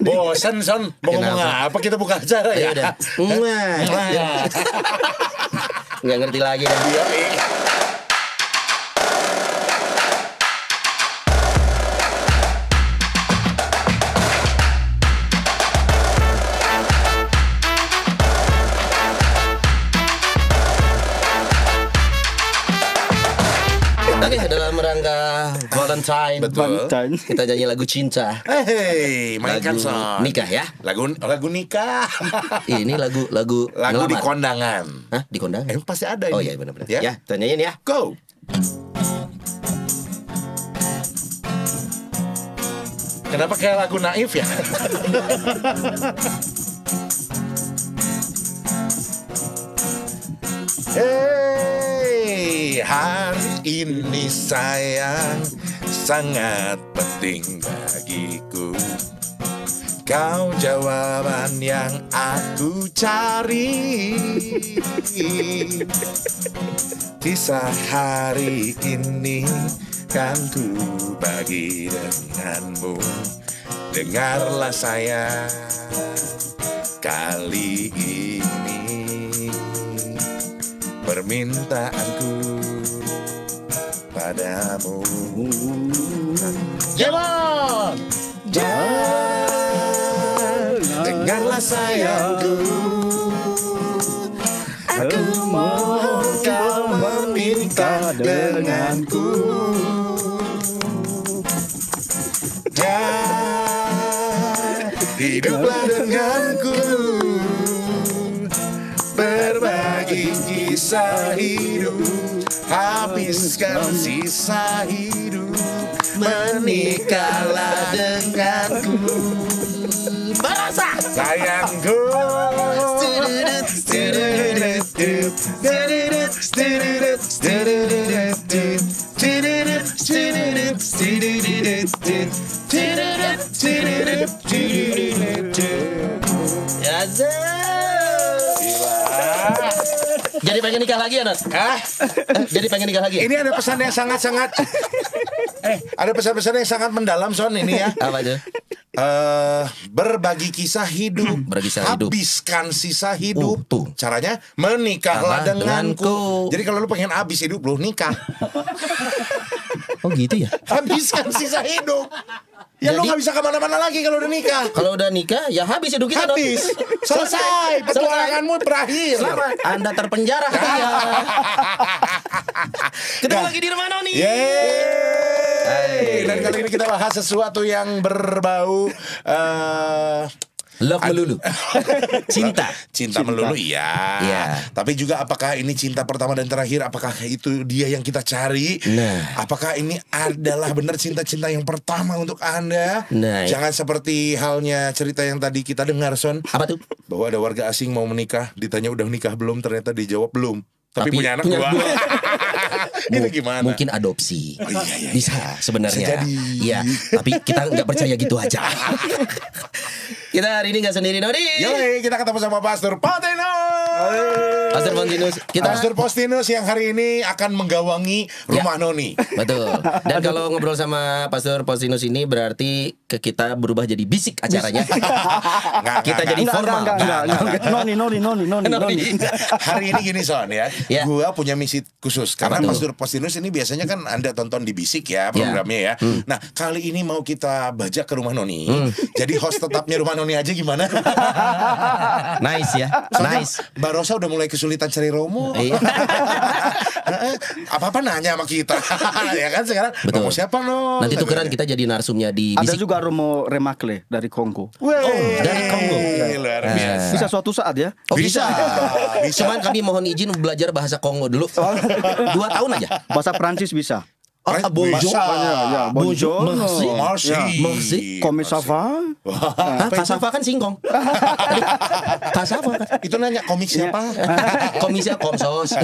Bosan Son, mau ngomong apa, kita buka acara ya? Nggak ngerti lagi dah. Oke, dalam rangka Valentine, kita nyanyi lagu cinta. Hei, mainkan Lagu Son. nikah ya. Lagu nikah. Ini lagu Lagu ngelamar. di kondangan. Hah, di kondangan? Pasti ada ini. Oh iya benar-benar. Ya? Ya, tanyain ya. Go. Kenapa kayak lagu Naif ya? Hey, hari ini sayang sangat penting bagiku. Kau jawaban yang aku cari. Kisah hari ini kan ku bagi denganmu. Dengarlah sayang, kali ini permintaanku padamu. Come on! Dengarlah sayangku, aku mohon kau meminta denganku. Dan hiduplah denganku, berbagi kisah hidup, habiskan sisa hidup, menikahlah denganku. Bahasa sayangku. Jadi pengen nikah lagi ya, Nat? Jadi pengen nikah lagi? Ini ada pesan yang sangat-sangat ada pesan-pesan yang sangat mendalam Son ini ya. Apa itu? Berbagi kisah hidup, habiskan sisa hidup. Tuh. Caranya menikahlah denganku. Jadi kalau lu pengen habis hidup lu nikah. Oh gitu ya? Habiskan sisa hidup. Ya lu gak bisa kemana-mana lagi kalau udah nikah. Kalau udah nikah ya habis hidup kita. Habis. Selesai. Petualanganmu berakhir. Selamat. Anda terpenjara. Ya. Ketemu lagi di Rumah Noni. Dan kali ini kita bahas sesuatu yang berbau love melulu. Cinta melulu iya. Tapi juga apakah ini cinta pertama dan terakhir? Apakah itu dia yang kita cari? Nah. Apakah ini adalah benar cinta-cinta yang pertama untuk Anda? Nah. Jangan seperti halnya cerita yang tadi kita dengar Son. Apa tuh? Bahwa ada warga asing mau menikah, ditanya udah nikah belum, ternyata dijawab belum. Tapi punya anak dua. Itu gimana? Mungkin adopsi. Oh, iya. Bisa sebenarnya. Iya, tapi kita nggak percaya gitu aja. Kita hari ini nggak sendiri, Noni. Yoi, kita ketemu sama Pastor Postinus. Pastor Postinus yang hari ini akan menggawangi Rumah Noni. Betul. Dan kalau ngobrol sama Pastor Postinus ini berarti kita berubah jadi bisik acaranya. Kita jadi formal. Noni. Hari ini gini Son ya. Gua punya misi khusus karena Pastor Postinus ini biasanya kan Anda tonton di Bisik ya programnya ya. Nah, kali ini mau kita bajak ke Rumah Noni. Jadi host tetapnya Rumah Noni aja gimana? Nice ya. Soalnya Nice. Mbak Rosa udah mulai kesulitan cari Romo. Apa-apa nanya sama kita. Ya kan sekarang Romo siapa no? Nanti tukeran kita jadi narsumnya di Bisik. Ada juga Romo Remakle dari Kongo. Dari Kongo. Luar biasa. Bisa suatu saat ya? Oh, bisa. Cuman kami mohon izin belajar bahasa Kongo dulu. 2 tahun aja. Bahasa Prancis bisa. Bonjour. Ya, bonjour. Merci. Comment ça va? Kasava kan singkong. Kasava kan. Itu nanya komik siapa? Komisnya Komsos.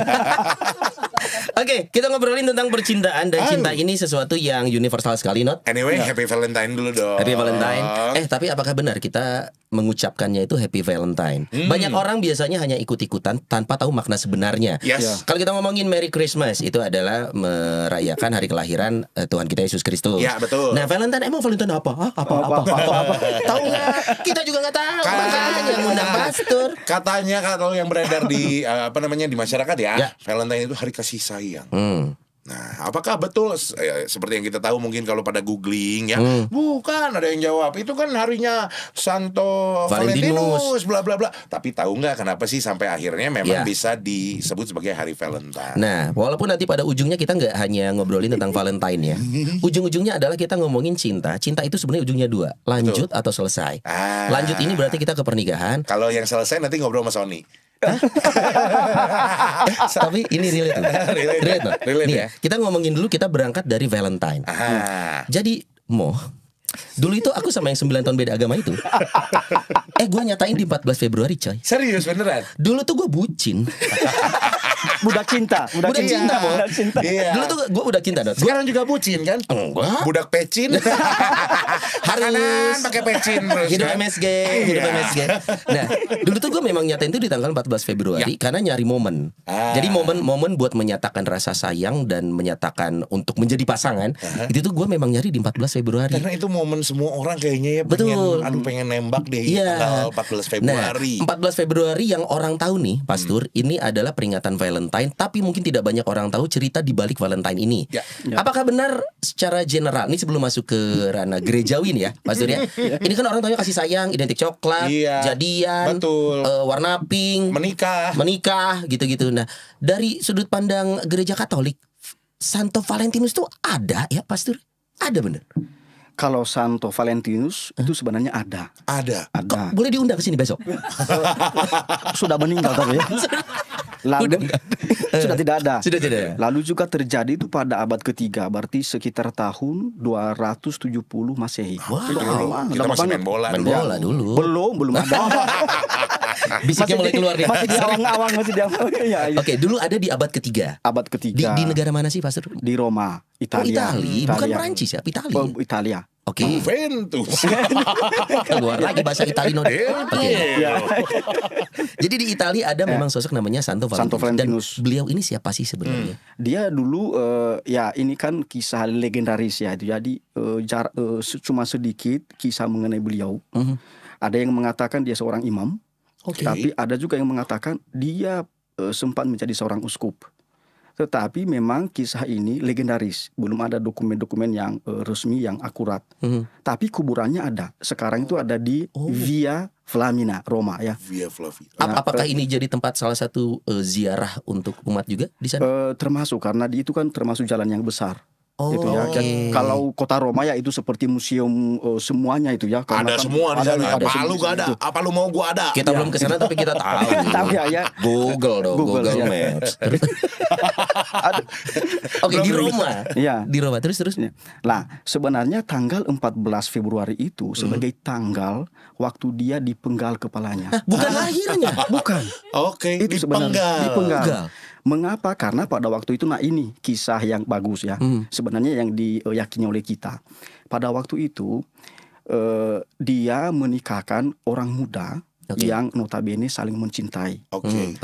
Oke, kita ngobrolin tentang percintaan dan cinta ini sesuatu yang universal sekali, Not. Anyway, Happy Valentine dulu dong. Happy Valentine. Tapi apakah benar kita mengucapkannya itu Happy Valentine? Banyak orang biasanya hanya ikut-ikutan tanpa tahu makna sebenarnya. Yes. Kalau kita ngomongin Merry Christmas, itu adalah merayakan hari kelahiran Tuhan kita Yesus Kristus. Ya, betul. Nah, Valentine emang Valentine apa? Apa? Tahu nggak? Kita juga nggak tahu. Makanya ngundang pastor. Katanya kalau yang beredar di di masyarakat ya, Valentine itu hari kasih sayang. Nah, apakah betul seperti yang kita tahu mungkin kalau pada googling ya, bukan, ada yang jawab itu kan harinya Santo Valentinus bla bla bla. Tapi tahu nggak kenapa sih sampai akhirnya memang bisa disebut sebagai hari Valentine? Nah, walaupun nanti pada ujungnya kita nggak hanya ngobrolin tentang Valentine ya, ujung-ujungnya adalah kita ngomongin cinta. Cinta itu sebenarnya ujungnya dua, lanjut atau selesai. Lanjut ini berarti kita ke pernikahan. Kalau yang selesai nanti ngobrol sama Sony. Tapi ini relate nih ya. Kita ngomongin dulu, kita berangkat dari Valentine. Jadi dulu itu aku sama yang 9 tahun beda agama itu gue nyatain di 14 Februari coy. Serius beneran? Dulu tuh gue bucin. Budak cinta. Budak cinta. Iya. Dulu tuh gue budak cinta. Sekarang juga bucin kan? Enggak. Budak pecin. Harus pakai pecin terus. Hidup kan? MSG. Nah, dulu tuh gue memang nyatain itu di tanggal 14 Februari karena nyari momen. Jadi momen buat menyatakan rasa sayang dan menyatakan untuk menjadi pasangan. Itu tuh gue memang nyari di 14 Februari. Karena itu momen semua orang kayaknya ya pengen nembak deh tanggal 14 Februari. Nah, 14 Februari yang orang tahu nih, Pastor, ini adalah peringatan Valentine, tapi mungkin tidak banyak orang tahu cerita di balik Valentine ini. Apakah benar secara general, ini sebelum masuk ke ranah gerejawi nih ya, Pastor ya. Ini kan orang tahunya kasih sayang, identik coklat, jadian, warna pink, menikah, gitu-gitu. Nah, dari sudut pandang gereja Katolik, Santo Valentinus tuh ada ya, Pastor? Ada bener? Kalau Santo Valentinus itu sebenarnya ada. Kok boleh diundang ke sini besok? Sudah meninggal tapi ya. Lalu sudah tidak ada. Sudah tidak ada. Lalu juga terjadi itu pada abad ketiga, berarti sekitar tahun 270 Masehi. Kita masih main bola dulu. Belum ada. Bisiknya mulai keluar nih. Masih di awang-awang, Oke, dulu ada di abad ketiga. Abad ketiga. Di negara mana sih, Pastor? Di Roma, Italia. Bukan Perancis ya, Italia. Italia. Oke. Juventus. Keluar lagi bahasa Italia. Jadi di Italia ada memang sosok namanya Santo Valentinus. Dan beliau ini siapa sih sebenarnya? Dia dulu ini kan kisah legendaris ya. Jadi cuma sedikit kisah mengenai beliau. Ada yang mengatakan dia seorang imam. Tapi ada juga yang mengatakan dia sempat menjadi seorang uskup. Tetapi memang kisah ini legendaris, belum ada dokumen-dokumen yang resmi yang akurat. Tapi kuburannya ada. Sekarang itu ada di Via Flaminia, Roma ya. Via Flavia. Apakah ini jadi tempat salah satu ziarah untuk umat juga di sana? Termasuk karena itu kan termasuk jalan yang besar. Gitu ya. Kalau kota Roma ya itu seperti museum semuanya itu ya. Ada semua di sana. Lu gak ada. Apa lu mau gua ada? Kita belum ke sana tapi kita tahu. Tahu ya. Google dong, Google Maps. Oke, di Roma. Iya. Di Roma terus. Nah, sebenarnya tanggal 14 Februari itu sebagai tanggal waktu dia dipenggal kepalanya. Bukan lahirnya. Bukan. Oke, Itu sebenarnya dipenggal. Mengapa? Karena pada waktu itu, ini kisah yang bagus ya. Sebenarnya yang diyakini oleh kita. Pada waktu itu dia menikahkan orang muda yang notabene saling mencintai.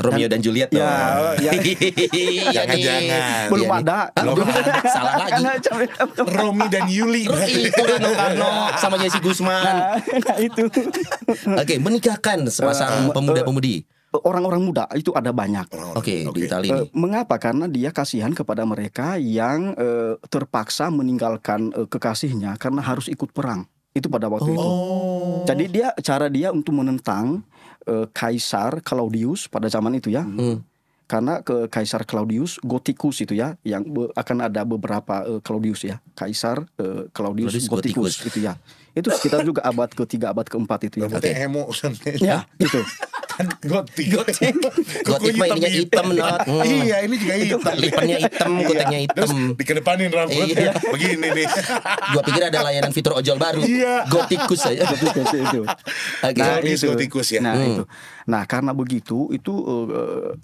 Romeo dan Juliet dong. Jangan. Belum ada. Salah lagi. Romi dan Yuli. Itu Karno sama Jesse Gusman. Nah itu. Oke, menikahkan sepasang pemuda-pemudi. Orang-orang muda itu ada banyak. Di Italia ini. Mengapa? Karena dia kasihan kepada mereka yang terpaksa meninggalkan kekasihnya karena harus ikut perang. Itu pada waktu itu. Jadi cara dia untuk menentang Kaisar Claudius pada zaman itu ya. Karena Kaisar Claudius Gothicus itu ya, yang akan ada beberapa Claudius ya. Kaisar Claudius Gothicus itu ya. Itu sekitar juga abad ketiga, abad keempat itu ya. Emo. Ya, itu. Gotik. Gotik mah ininya hitam, Not. Iya, ini juga hitam. Lipannya hitam, kuteknya hitam. Terus dikedepanin rambutnya. Begini nih. Gua pikir ada layanan fitur ojol baru. Gotikus aja. Gotikus itu. Gotikus ya. Itu. Nah, karena begitu itu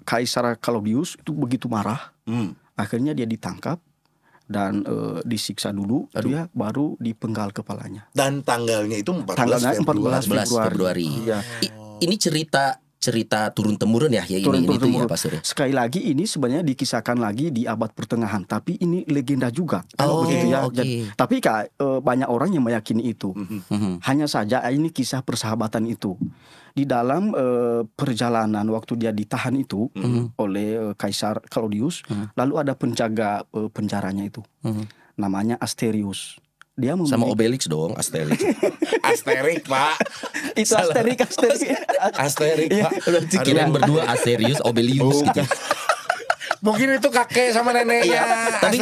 Kaisar Claudius itu begitu marah. Akhirnya dia ditangkap dan disiksa dulu, dia baru dipenggal kepalanya. Dan tanggalnya itu 14 Tanggalnya 14 Februari. Iya. Ini cerita turun temurun ya, ini itu ya Pastor. Sekali lagi ini sebenarnya dikisahkan lagi di abad pertengahan, tapi ini legenda juga. Begitu ya. Okay. Tapi banyak orang yang meyakini itu. Hanya saja ini kisah persahabatan itu. Di dalam perjalanan waktu dia ditahan itu oleh Kaisar Claudius, lalu ada penjaga penjaranya itu. Namanya Asterius. Dia sama Obelix dong, Asterix. Asterik, Pak. Itu Asterik. Asterik, Pak. Kirain berdua Asterius, Obelius gitu. Mungkin itu kakek sama neneknya. Tapi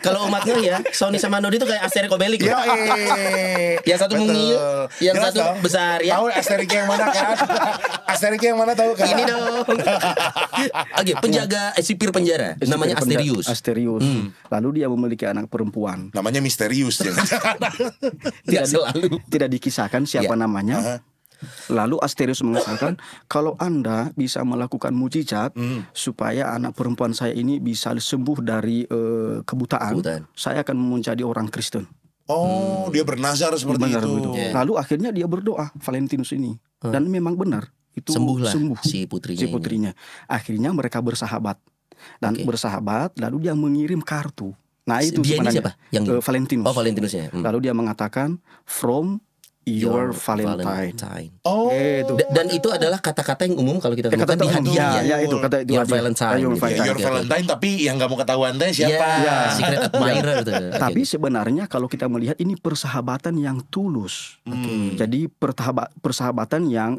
kalau umatnya ya, Sony sama Nodi itu kayak Asterix Obelix. Yang satu mungil, yang satu besar ya. Tahu Asterix yang mana kan? Asterix yang mana tahu kan? Ini dong. Oke, penjaga sipir penjara namanya Asterius. Lalu dia memiliki anak perempuan. Namanya misterius ya. Tidak dikisahkan siapa namanya. Lalu Asterius mengatakan, kalau Anda bisa melakukan mujizat supaya anak perempuan saya ini bisa sembuh dari kebutaan, saya akan menjadi orang Kristen. Oh, dia bernazar seperti itu. Lalu akhirnya dia berdoa, Valentinus ini, dan memang benar itu sembuh si putrinya. Akhirnya mereka bersahabat dan bersahabat. Lalu dia mengirim kartu. Nah itu dia sebenarnya siapa? Yang Valentinus. Oh, Valentinusnya. Lalu dia mengatakan from Your Valentine. Oh. Dan itu adalah kata-kata yang umum kalau kita temukan di hadiah ya. Itu kata itu Your Valentine. Your Valentine, tapi yang nggak mau ketahuan teh siapa? Secret admirer gitu. Tapi sebenarnya kalau kita melihat ini persahabatan yang tulus. Jadi persahabatan yang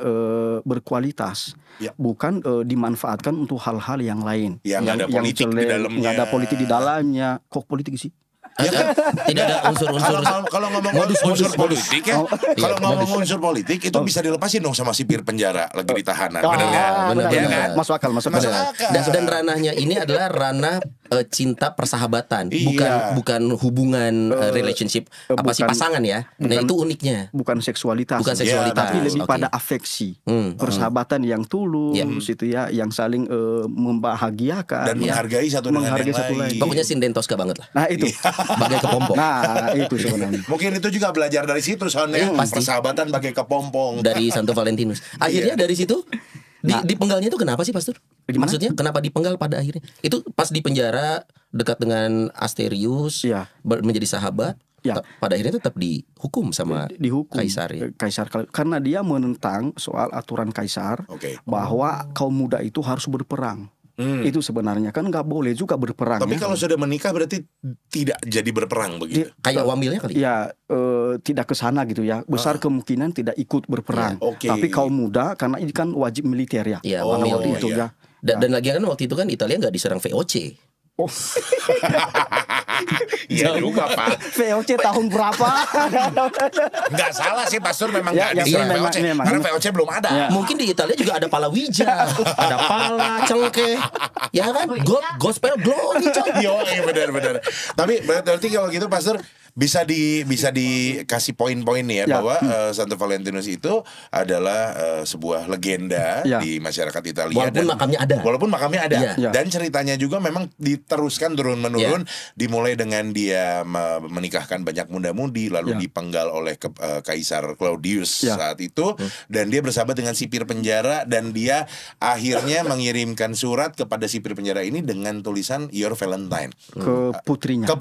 berkualitas. Bukan dimanfaatkan untuk hal-hal yang lain. Yang ada politik di dalamnya. Nggak ada politik di dalamnya. Kok politik sih? Ya kan? Tidak ada unsur-unsur. Kalau ngomong unsur politik ya, kalau ngomong unsur politik itu bisa dilepasin dong sama sipir penjara lagi ditahanan, benar nggak? Benar. Masuk akal. Dan ranahnya ini adalah ranah cinta persahabatan, bukan hubungan relationship pasangan ya. Nah itu uniknya. Bukan seksualitas. Tapi lebih pada afeksi, persahabatan yang tulus itu ya, yang saling membahagiakan dan menghargai satu dengan yang lain. Pokoknya sinden Tosca banget lah. Nah itu. Bagai kepompong. Nah itu sebenarnya. Mungkin itu juga belajar dari situ soalnya persahabatan bagai kepompong dari Santo Valentinus. Akhirnya dari situ di penggalnya itu kenapa sih Pastor? Maksudnya kenapa dipenggal pada akhirnya? Itu pas di penjara dekat dengan Asterius menjadi sahabat. Pada akhirnya tetap dihukum sama Kaisar ya. Kaisar karena dia menentang soal aturan Kaisar bahwa kaum muda itu harus berperang. Itu sebenarnya kan nggak boleh juga berperang. Tapi kalau sudah menikah berarti tidak jadi berperang begitu. Kayak wamilnya kali. Ya tidak ke sana gitu ya. Besar kemungkinan tidak ikut berperang. Tapi kaum muda karena ini kan wajib militer ya. Waktu itu ya. Dan lagi kan waktu itu kan Italia nggak diserang VOC. Iya juga Pak. VOC tahun berapa? Nggak salah sih Pastor, memang nggak diserang VOC. Karena VOC belum ada. Mungkin di Italia juga ada palawija, ada pala, cengkeh, ya kan? Gospel glory. Yo, benar. Tapi berarti kalau gitu Pastor bisa dikasih poin-poin nih ya bahwa Santo Valentinus itu adalah sebuah legenda di masyarakat Italia. Walaupun makamnya ada. Dan ceritanya juga memang diteruskan turun-menurun, dimulai dengan dia menikahkan banyak muda-mudi lalu dipenggal oleh Kaisar Claudius saat itu, dan dia bersahabat dengan sipir penjara dan dia akhirnya mengirimkan surat kepada sipir penjara ini dengan tulisan Your Valentine ke putrinya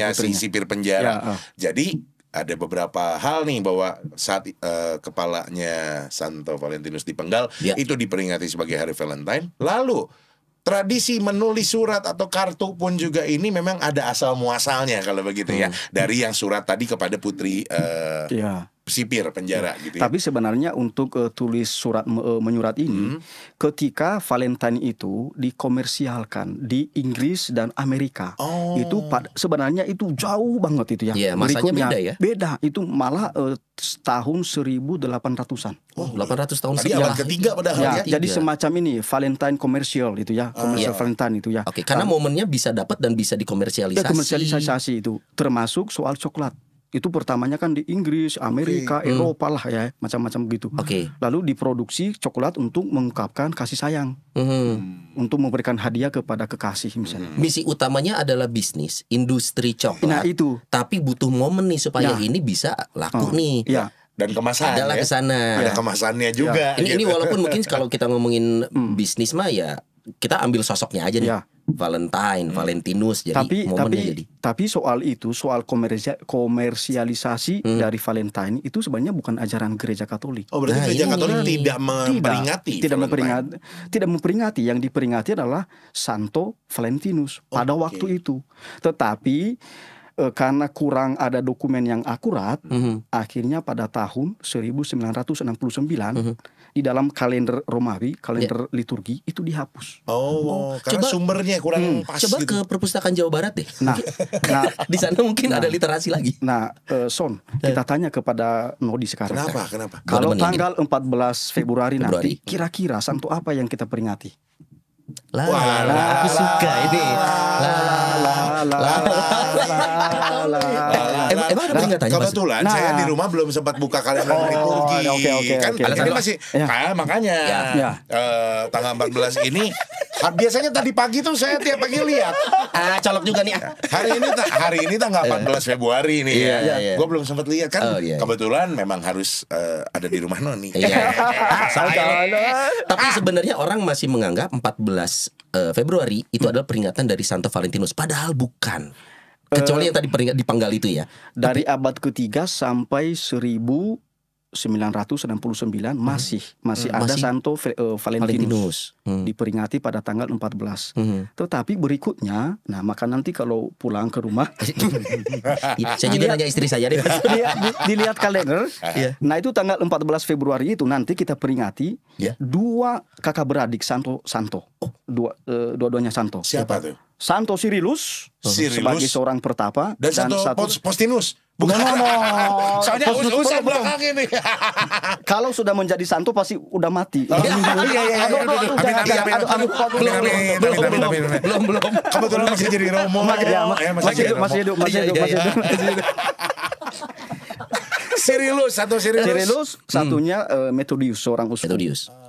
si sipir penjara. Jadi ada beberapa hal nih bahwa saat kepalanya Santo Valentinus dipenggal itu diperingati sebagai hari Valentine. Lalu tradisi menulis surat atau kartu pun juga ini memang ada asal muasalnya kalau begitu ya, dari yang surat tadi kepada putri sipir penjara gitu ya. Tapi sebenarnya untuk tulis surat menyurat ini ketika Valentine itu dikomersialkan di Inggris dan Amerika. Itu sebenarnya itu jauh banget itu ya. Masanya beda ya. Beda itu malah tahun 1800-an. 800 tahun tadi abad ketiga padahal ya. Jadi semacam ini Valentine komersial itu ya, komersial Valentine itu ya. Karena momennya bisa dapat dan bisa dikomersialisasi. Komersialisasi itu termasuk soal coklat. Itu pertamanya kan di Inggris, Amerika, Eropa lah ya, macam-macam begitu. Lalu diproduksi coklat untuk mengungkapkan kasih sayang, untuk memberikan hadiah kepada kekasih misalnya. Misi utamanya adalah bisnis, industri coklat. Nah itu. Tapi butuh momen nih supaya ini bisa laku nih. Ya. Dan kemasan adalah ya. kesana. Ada kemasannya juga. Ini walaupun mungkin kalau kita ngomongin bisnis mah ya kita ambil sosoknya aja nih. Valentine, Valentinus, jadi tapi soal itu, soal komersialisasi dari Valentine itu sebenarnya bukan ajaran gereja Katolik. Oh, berarti gereja Katolik tidak memperingati. Yang diperingati adalah Santo Valentinus pada waktu itu. Tetapi karena kurang ada dokumen yang akurat, akhirnya pada tahun 1969 di dalam kalender Romawi, kalender liturgi itu dihapus. Karena sumbernya kurang pas. Coba gitu. ke perpustakaan Jawa Barat deh. Nah, di sana mungkin ada literasi lagi. Nah, Son, kita tanya kepada Nodi sekarang. Kenapa? Kalau tanggal 14 Februari nanti, kira-kira santo apa yang kita peringati? Aku suka ini. Emang ada peringatannya? Kebetulan saya di rumah belum sempat buka kalender liturgi. Kan alasannya masih makanya tanggal 14 ini biasanya tadi pagi tuh saya tiap pagi lihat. Colok juga nih. Hari ini tanggal 14 Februari nih ya. Gue belum sempat lihat kan. Kebetulan memang harus ada di rumah Noni. Tapi sebenarnya orang masih menganggap 14 Februari itu adalah peringatan dari Santo Valentinus, padahal bukan. Kecuali yang tadi dipanggal itu ya. Dari abad ketiga sampai 1969 masih ada Santo Valentinus diperingati pada tanggal 14. Tetapi berikutnya, maka nanti kalau pulang ke rumah saya juga nanya istri saya deh. dilihat kalender. Nah itu tanggal 14 Februari itu nanti kita peringati dua kakak beradik Santo. Dua-duanya Santo. Siapa tuh? Santo Cyrillus sebagai seorang pertapa dan Santo Faustinus. Bukan. Soalnya usah belakang ini. Kalau sudah menjadi santo pasti udah mati. Belum. Kebetulan masih jadi romo. Masih hidup. Cyrillus, satunya Methodius, seorang uskup.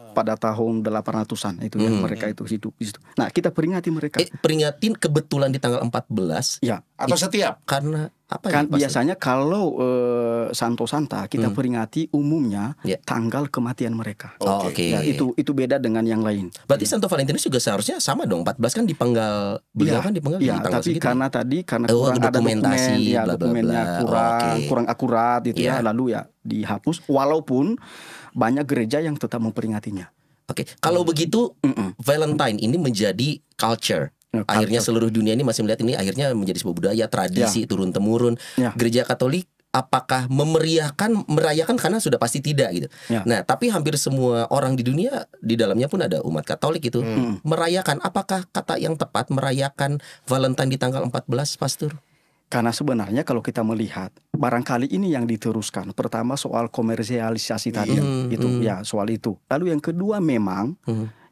Pada tahun 800-an itu yang mereka itu hidup di situ. Nah, kita peringati mereka. Peringatin kebetulan di tanggal 14. Ya, atau setiap? Karena apa kan biasanya kalau Santo Santa kita peringati umumnya tanggal kematian mereka. Ya, itu beda dengan yang lain. Berarti Santo Valentinus juga seharusnya sama dong. 14 kan dipanggal beliau kan dipanggal di tanggal tapi segitu. Karena kurang ada dokumentasi, dokumennya kurang akurat itu lalu dihapus walaupun banyak gereja yang tetap memperingatinya. Kalau begitu Valentine ini menjadi culture. Akhirnya seluruh dunia ini masih melihat ini akhirnya menjadi sebuah budaya, tradisi turun temurun. Gereja Katolik apakah merayakan karena sudah pasti tidak gitu. Nah, tapi hampir semua orang di dunia di dalamnya pun ada umat Katolik itu merayakan. Apakah kata yang tepat merayakan Valentine di tanggal 14, Pastor? Karena sebenarnya kalau kita melihat barangkali ini yang diteruskan. Pertama soal komersialisasi tadi itu soal itu. Lalu yang kedua memang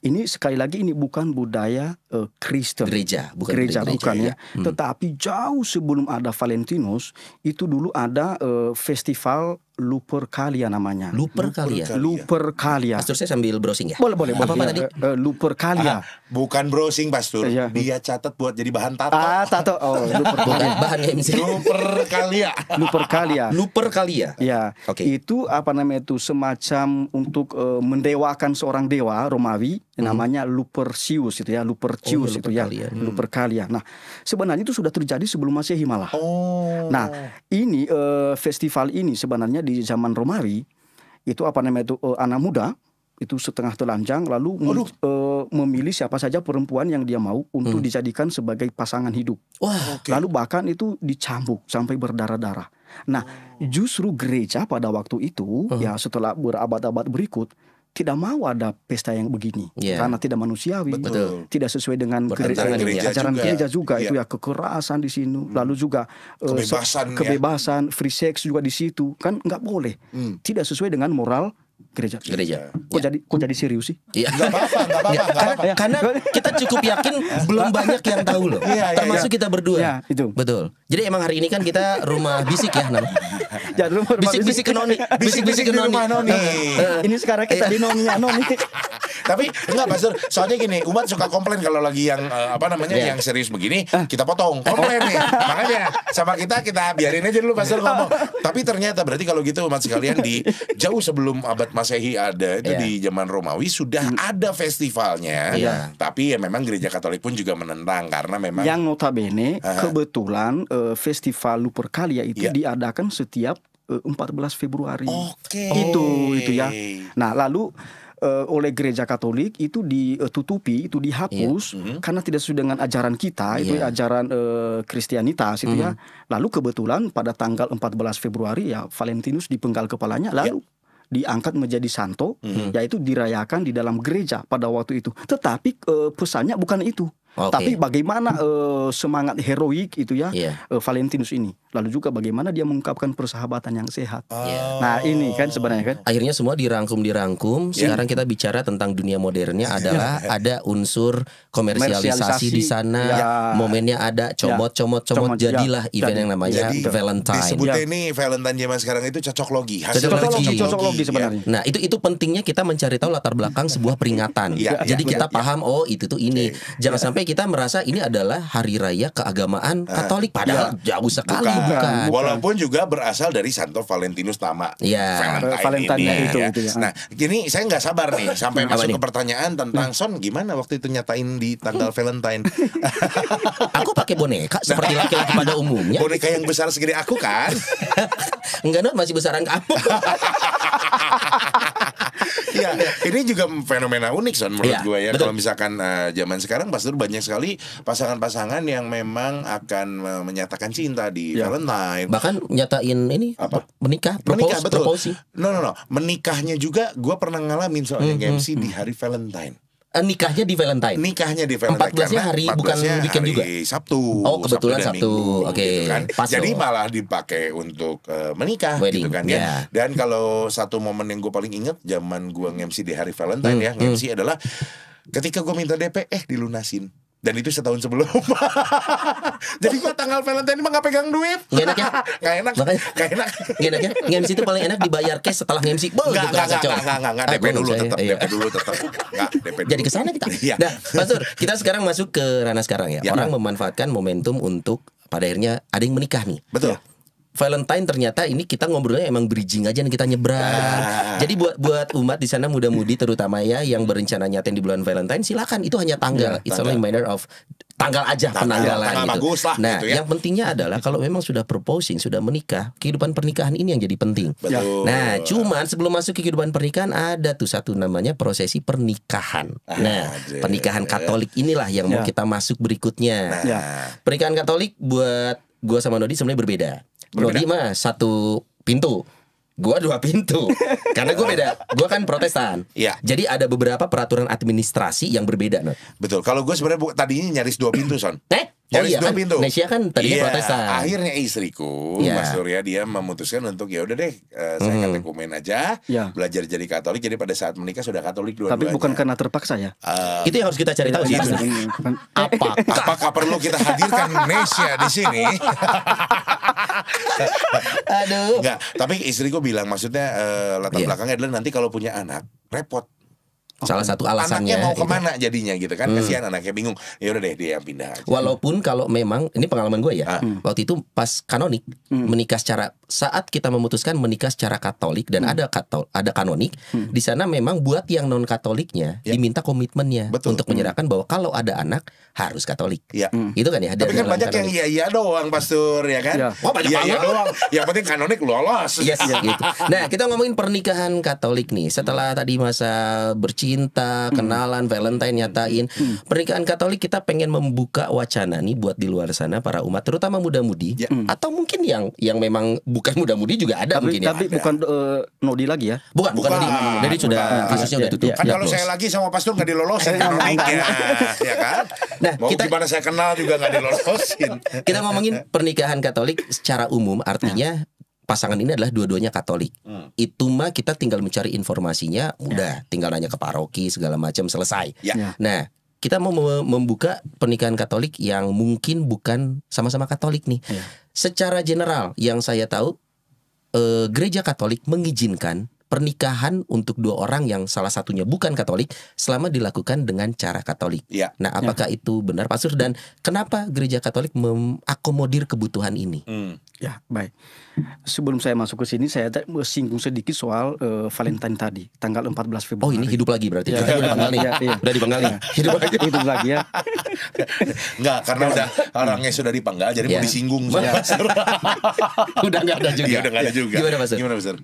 ini sekali lagi ini bukan budaya Kristen. Gereja bukan ya. Tetapi jauh sebelum ada Valentinus itu dulu ada festival Lupercalia namanya. Lupercalia. Pastor saya sambil browsing ya. Boleh. Apa tadi? Lupercalia. Bukan browsing, Pastor. Dia catat buat jadi bahan tato. Tato. Bukan bahan MC. Lupercalia. Ya. Itu itu semacam untuk mendewakan seorang dewa Romawi namanya Lupercius itu ya. Lupercius itu ya. Lupercalia. Nah, sebenarnya itu sudah terjadi sebelum Masehi malah. Nah, ini festival ini sebenarnya di zaman Romawi itu anak muda itu setengah telanjang lalu memilih siapa saja perempuan yang dia mau untuk dijadikan sebagai pasangan hidup. Lalu bahkan itu dicambuk sampai berdarah-darah. Nah, justru gereja pada waktu itu setelah berabad-abad berikut tidak mau ada pesta yang begini karena tidak manusiawi, tidak sesuai dengan ajaran gereja juga itu kekerasan di sini, lalu juga kebebasan, free sex juga di situ kan nggak boleh, tidak sesuai dengan moral gereja. Kok jadi serius sih? Iya. Nggak apa-apa, nggak apa-apa, nggak apa-apa. Karena kita cukup yakin belum banyak yang tahu loh. Termasuk kita berdua. Ya, itu. Betul. Jadi emang hari ini kan kita rumah bisik ya namanya. Ya, Bisik-bisik ke Noni. Bisik-bisik ke Noni. Ini sekarang kita di Noninya Noni. Tapi enggak Pastor, soalnya gini, umat suka komplain kalau lagi yang yang serius begini, kita potong. Komplain nih. Makanya sama kita biarin aja dulu Pastor ngomong. Tapi ternyata berarti kalau gitu umat sekalian di jauh sebelum abad Masehi ada itu di zaman Romawi sudah ada festivalnya. Tapi ya memang gereja Katolik pun juga menentang karena memang yang notabene kebetulan festival Lupercalia itu diadakan setiap 14 Februari. Itu ya. Nah, lalu oleh gereja Katolik itu ditutupi, itu dihapus karena tidak sesuai dengan ajaran kita, itu ajaran Kristianitas itu ya. Lalu kebetulan pada tanggal 14 Februari ya Valentinus dipenggal kepalanya, lalu diangkat menjadi santo, yaitu dirayakan di dalam gereja pada waktu itu. Tetapi pesannya bukan itu. Tapi bagaimana semangat heroik itu ya Valentinus ini. Lalu juga bagaimana dia mengungkapkan persahabatan yang sehat. Nah ini kan sebenarnya kan. Akhirnya semua dirangkum. Sekarang kita bicara tentang dunia modernnya adalah ada unsur komersialisasi di sana. Momennya ada comot. Jadilah event yang namanya Valentine. Disebutnya ini Valentine zaman sekarang itu cocok logi. Cocok logi sebenarnya. Nah itu pentingnya kita mencari tahu latar belakang sebuah peringatan. Jadi kita paham itu tuh ini. Jangan sampai kita merasa ini adalah hari raya keagamaan Katolik, padahal jauh sekali bukan. Walaupun juga berasal dari Santo Valentinus nama Valentine ini. itu. Nah, gini saya nggak sabar nih sampai masuk ke pertanyaan tentang Son gimana waktu itu nyatain di tanggal Valentine. Aku pakai boneka seperti laki-laki pada umumnya. Boneka yang besar segede aku kan? Enggak, masih besaran kamu. Ya, ini juga fenomena unik Son menurut gue ya. Betul. Kalau misalkan zaman sekarang Pastor banyak sekali pasangan-pasangan yang memang akan menyatakan cinta di Valentine. Bahkan nyatain ini menikah, betul. proposing. No. Menikahnya juga gue pernah ngalamin soalnya MC di hari Valentine. Nikahnya di Valentine. 14-nya hari bukan weekend juga. Sabtu. Oh, kebetulan Sabtu. Oke. Gitu kan. Pas jadi malah dipakai untuk menikah wedding, gitu kan ya. Dan kalau satu momen yang gue paling inget zaman gue nge-MC di hari Valentine nge-MC adalah ketika gue minta DP dilunasin. Dan itu setahun sebelum. Jadi gua tanggal Valentine mah gak pegang duit. Gak enak ya? Gak enak. Gak enak. Gak enak ya? Nge-MC itu paling enak dibayar cash setelah nge-MC. Enggak, DP dulu tetap. DP dulu tetap. Enggak, DP dulu. Jadi kesana kita. Nah, Pastor, kita sekarang masuk ke ranah sekarang ya. Orang memanfaatkan momentum untuk pada akhirnya ada yang menikah nih. Betul. Valentine ternyata ini kita ngobrolnya emang bridging aja nih, kita nyebrang. Jadi buat umat di sana muda-mudi terutama ya yang berencana nyatain di bulan Valentine, silakan, itu hanya tanggal. It's only a matter of tanggal aja, penanggalan gitu. Bagus lah, nah, gitu ya. yang pentingnya adalah kalau memang sudah proposing, sudah menikah, kehidupan pernikahan ini yang jadi penting. Betul. Nah, cuman sebelum masuk ke kehidupan pernikahan ada tuh satu namanya prosesi pernikahan. Nah, pernikahan Katolik inilah yang mau kita masuk berikutnya. Pernikahan Katolik buat gua sama Nodi sebenarnya berbeda. Nodi mah satu pintu, gua dua pintu. Karena gua beda, gua kan Protestan. Jadi ada beberapa peraturan administrasi yang berbeda, Nod. Betul. Kalau gue sebenarnya tadinya nyaris dua pintu, Son. Nyaris dua kan, pintu. Nesya kan tadinya Protestan. Akhirnya istriku, Mas Surya, dia memutuskan untuk ya udah deh, saya katekumen aja, belajar jadi Katolik. Jadi pada saat menikah sudah Katolik dua-duanya. Tapi bukan karena terpaksa ya. Itu yang harus kita cari tahu. Apakah perlu kita hadirkan Nesya di sini? Aduh. Enggak, tapi istriku bilang maksudnya latar belakangnya adalah nanti kalau punya anak repot. Salah satu alasannya anaknya mau kemana jadinya gitu kan, kasihan anaknya bingung. Ya udah deh dia yang pindah aja. Walaupun kalau memang ini pengalaman gue ya, waktu itu pas kanonik menikah secara, saat kita memutuskan menikah secara Katolik dan ada kanonik, di sana memang buat yang non Katoliknya diminta komitmennya untuk menyerahkan bahwa kalau ada anak harus Katolik. Itu kan ya. Tapi kan banyak kanonik yang iya doang, Pastor, ya kan? Wah, banyak banget doang. Yang penting kanonik lolos. Yes, gitu. Nah, kita ngomongin pernikahan Katolik nih. Setelah tadi masa bercinta, kenalan, Valentine, nyatain pernikahan Katolik, kita pengen membuka wacana nih buat di luar sana para umat, terutama muda-mudi atau mungkin yang memang bukan muda-mudi juga ada mungkin ya. Tapi bukan Nodi lagi ya? Bukan Nodi. Jadi sudah kasusnya udah tutup. Kan kalau saya lagi sama Pastor nggak dilolosin kanoniknya, ya kan? Nah, mau gimana saya kenal juga nggak dilolosin. Kita ngomongin pernikahan Katolik secara umum, artinya pasangan ini adalah dua-duanya Katolik. Itu mah kita tinggal mencari informasinya, udah tinggal nanya ke paroki segala macam, selesai. Nah, kita mau membuka pernikahan Katolik yang mungkin bukan sama-sama Katolik nih. Secara general yang saya tahu, gereja Katolik mengizinkan pernikahan untuk dua orang yang salah satunya bukan Katolik selama dilakukan dengan cara Katolik. Nah, apakah itu benar, Pastor? Dan kenapa gereja Katolik mengakomodir kebutuhan ini? Ya, baik. Sebelum saya masuk ke sini, saya singgung sedikit soal Valentine tadi, tanggal 14 Februari. Oh, ini hidup lagi berarti? Udah dipanggal nih? Udah dipanggal nih? Hidup lagi ya. Enggak, karena udah orangnya sudah dipanggal, jadi mau disinggung. Udah nggak ada juga. Udah nggak ada juga. Gimana, Pastor?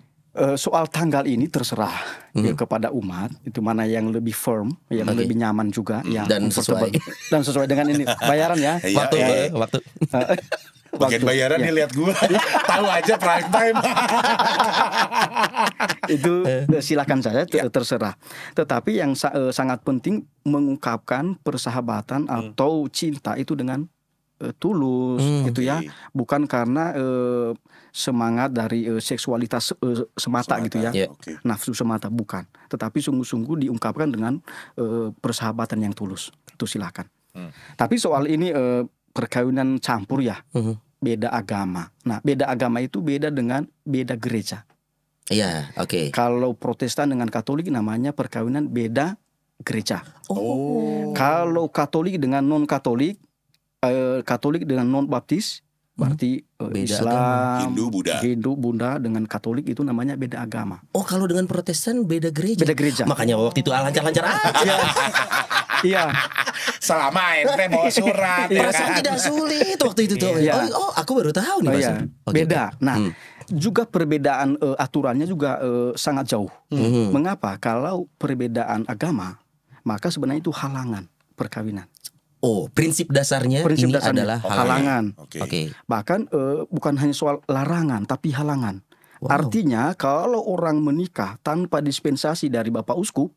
Soal tanggal ini terserah ya, kepada umat, itu mana yang lebih firm, yang lebih nyaman juga, yang dan sesuai dengan ini bayaran ya. Waktu. Bagian bayaran nih lihat gua. Tahu aja prime time. Itu silakan saja, terserah. Tetapi yang sangat penting mengungkapkan persahabatan atau cinta itu dengan tulus, gitu ya, bukan karena semangat dari seksualitas semata gitu ya, nafsu semata, bukan. Tetapi sungguh-sungguh diungkapkan dengan persahabatan yang tulus. Itu silakan. Tapi soal ini perkawinan campur ya, beda agama. Nah, beda agama itu beda dengan beda gereja. Iya, oke. Kalau Protestan dengan Katolik namanya perkawinan beda gereja. Kalau Katolik dengan non Katolik, Katolik dengan non Baptis, berarti Islam, Hindu, Buddha dengan Katolik itu namanya beda agama. Oh, kalau dengan Protestan beda gereja. Beda gereja. Makanya waktu itu lancar-lancar aja. Iya. Selama ente bawa surat. Perasaan tidak sulit waktu itu tuh. Oh, aku baru tahu nih, Mas. Beda. Nah, juga perbedaan aturannya juga sangat jauh. Mengapa? Kalau perbedaan agama, maka sebenarnya itu halangan perkawinan. Oh, prinsip dasarnya ini adalah halangan. Oke. Bahkan bukan hanya soal larangan, tapi halangan. Artinya kalau orang menikah tanpa dispensasi dari Bapak Uskup,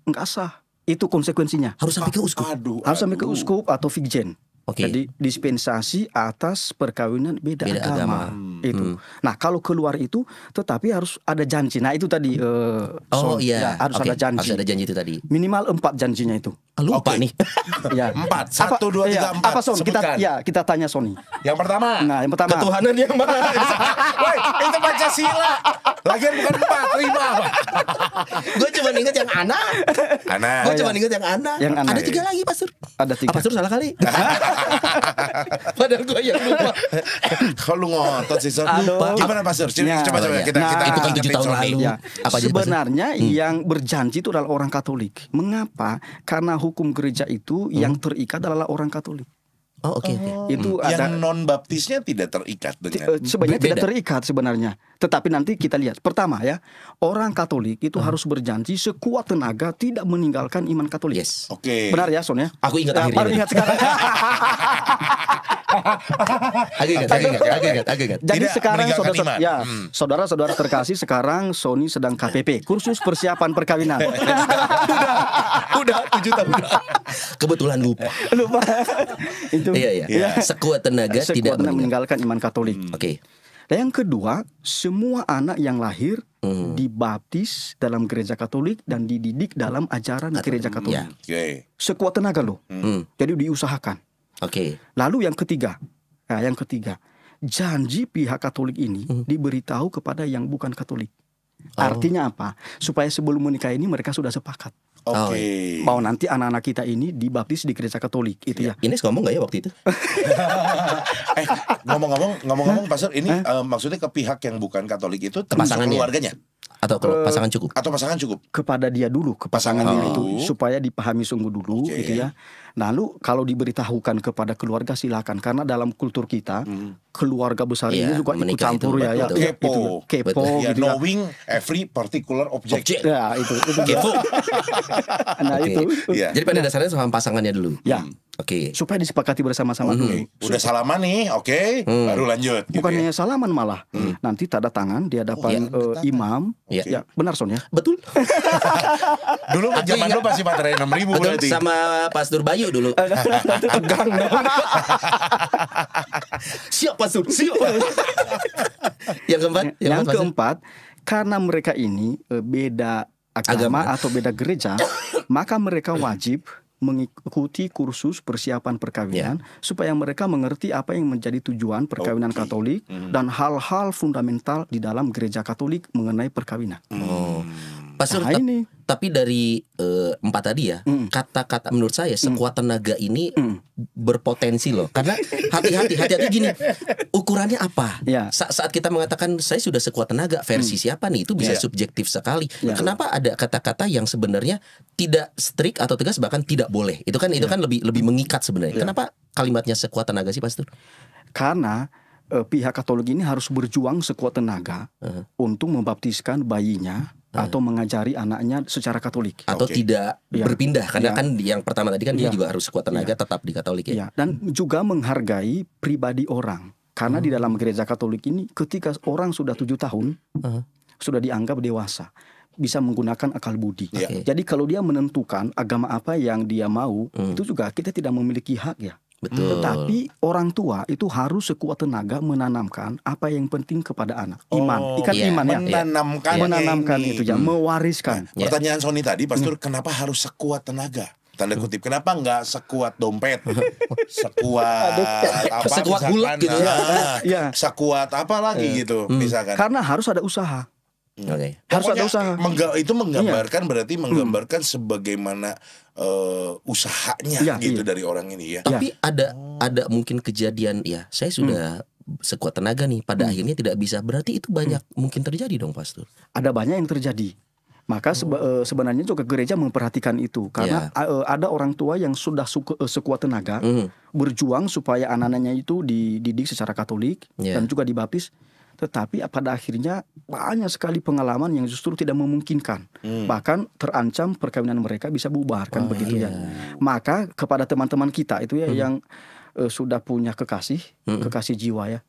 enggak sah. Itu konsekuensinya. Harus sampai ke uskup. Harus sampai ke uskup atau fikjen. Jadi dispensasi atas perkawinan beda agama. Itu. Nah, kalau keluar itu tetapi harus ada janji. Nah, itu tadi harus ada janji. Harus ada janji itu tadi. Minimal 4 janjinya itu. Lupa nih. 4. 1, 2, 3, 4. Apa Son? Kita tanya Sony. Yang pertama. Nah, yang pertama. Ketuhanan yang mana? Woi, itu Pancasila. Lagian bukan 4, 5 apa? Gue cuma ingat yang anak. Gue cuma ingat yang anak. Ada 3 lagi, Pastor. Ada 3. Pastor salah kali. Padahal gue yang lupa. Kalau lu ngotot sih, Son. Gimana, Pastor? Coba kita itu kan 7 tahun lalu. Sebenarnya yang berjanji itu adalah orang Katolik. Mengapa? Karena hukum gereja itu yang terikat adalah orang Katolik. Oh, oke. Itu yang non baptisnya tidak terikat dengan sebenarnya tidak terikat sebenarnya. Tetapi nanti kita lihat. Pertama ya, orang Katolik itu harus berjanji sekuat tenaga tidak meninggalkan iman Katolik. Yes. Oke. Benar ya, Son ya? Aku ingat akhirnya. Baru ingat sekarang. Aku ingat. Jadi Tidak sekarang saudara-saudara terkasih, sekarang Sony sedang KPP, kursus persiapan perkawinan. udah 7 tahun. Kebetulan lupa. Itu. Iya. Sekuat tenaga tidak meninggalkan iman Katolik. Oke. Dan yang kedua, semua anak yang lahir dibaptis dalam gereja Katolik dan dididik dalam ajaran gereja Katolik. Sekuat tenaga loh. Jadi diusahakan. Lalu yang ketiga, janji pihak Katolik ini diberitahu kepada yang bukan Katolik. Artinya apa? Supaya sebelum menikah ini mereka sudah sepakat. Bahwa nanti anak-anak kita ini dibaptis di gereja Katolik, itu ya. Ines ngomong nggak ya waktu itu? Ngomong-ngomong, Pastor, ini maksudnya ke pihak yang bukan Katolik itu termasuk keluarganya? Atau pasangan cukup? Atau pasangan cukup? Kepada dia dulu, ke pasangannya itu, supaya dipahami sungguh dulu, gitu ya. Lalu kalau diberitahukan kepada keluarga silakan, karena dalam kultur kita keluarga besar ini juga ikut campur ya, kepo gitu ya. Knowing every particular object. Ya, itu kepo. Nah, itu. Jadi pada dasarnya sama pasangannya dulu. Ya. Supaya disepakati bersama-sama dulu. Udah salaman nih, baru lanjut. Bukan hanya salaman malah. Nanti tanda tangan di hadapan imam. Ya, benar Son ya? Betul. Dulu zaman lu pasti materai 6.000 berarti. Sama Pastor Bayu dulu. Tegang dong. Siap Pastor, siap. Yang keempat, yang keempat, karena mereka ini beda agama atau beda gereja, maka mereka wajib mengikuti kursus persiapan perkawinan supaya mereka mengerti apa yang menjadi tujuan perkawinan Katolik dan hal-hal fundamental di dalam gereja Katolik mengenai perkawinan. Pastor, ini. Tapi dari 4 tadi ya, kata-kata menurut saya sekuat tenaga ini berpotensi loh. Karena hati-hati gini, ukurannya apa? Saat kita mengatakan saya sudah sekuat tenaga, versi siapa nih? Itu bisa subjektif sekali. Kenapa ada kata-kata yang sebenarnya tidak strict atau tegas, bahkan tidak boleh? Itu kan lebih mengikat sebenarnya. Kenapa kalimatnya sekuat tenaga sih, Pastor? Karena pihak Katolik ini harus berjuang sekuat tenaga untuk membaptiskan bayinya atau mengajari anaknya secara Katolik atau tidak berpindah karena kan yang pertama tadi kan dia juga harus sekuat tenaga tetap di Katolik ya. Dan juga menghargai pribadi orang karena di dalam gereja Katolik ini ketika orang sudah 7 tahun sudah dianggap dewasa, bisa menggunakan akal budi. Jadi kalau dia menentukan agama apa yang dia mau, itu juga kita tidak memiliki hak ya. Betul. Tetapi orang tua itu harus sekuat tenaga menanamkan apa yang penting kepada anak. Iman, iman ya. Menanamkan itu ya, mewariskan. Pertanyaan Sony tadi, Pastor, kenapa harus sekuat tenaga? Tanda kutip, kenapa nggak sekuat dompet, sekuat apa, sekuat bulat gitu ya, sekuat apa lagi gitu, misalkan. Karena harus ada usaha. Harus ada usaha. Itu menggambarkan berarti menggambarkan sebagaimana usahanya gitu dari orang ini ya. Tapi ada mungkin kejadian ya, saya sudah sekuat tenaga nih, pada akhirnya tidak bisa. Berarti itu banyak mungkin terjadi dong, Pastor. Ada banyak yang terjadi. Maka sebenarnya juga gereja memperhatikan itu karena ada orang tua yang sudah sekuat tenaga berjuang supaya anak-anaknya itu dididik secara Katolik dan juga dibaptis. Tetapi pada akhirnya banyak sekali pengalaman yang justru tidak memungkinkan. Bahkan terancam perkawinan mereka bisa bubar kan begitu ya. Maka kepada teman-teman kita itu ya yang sudah punya kekasih jiwa ya.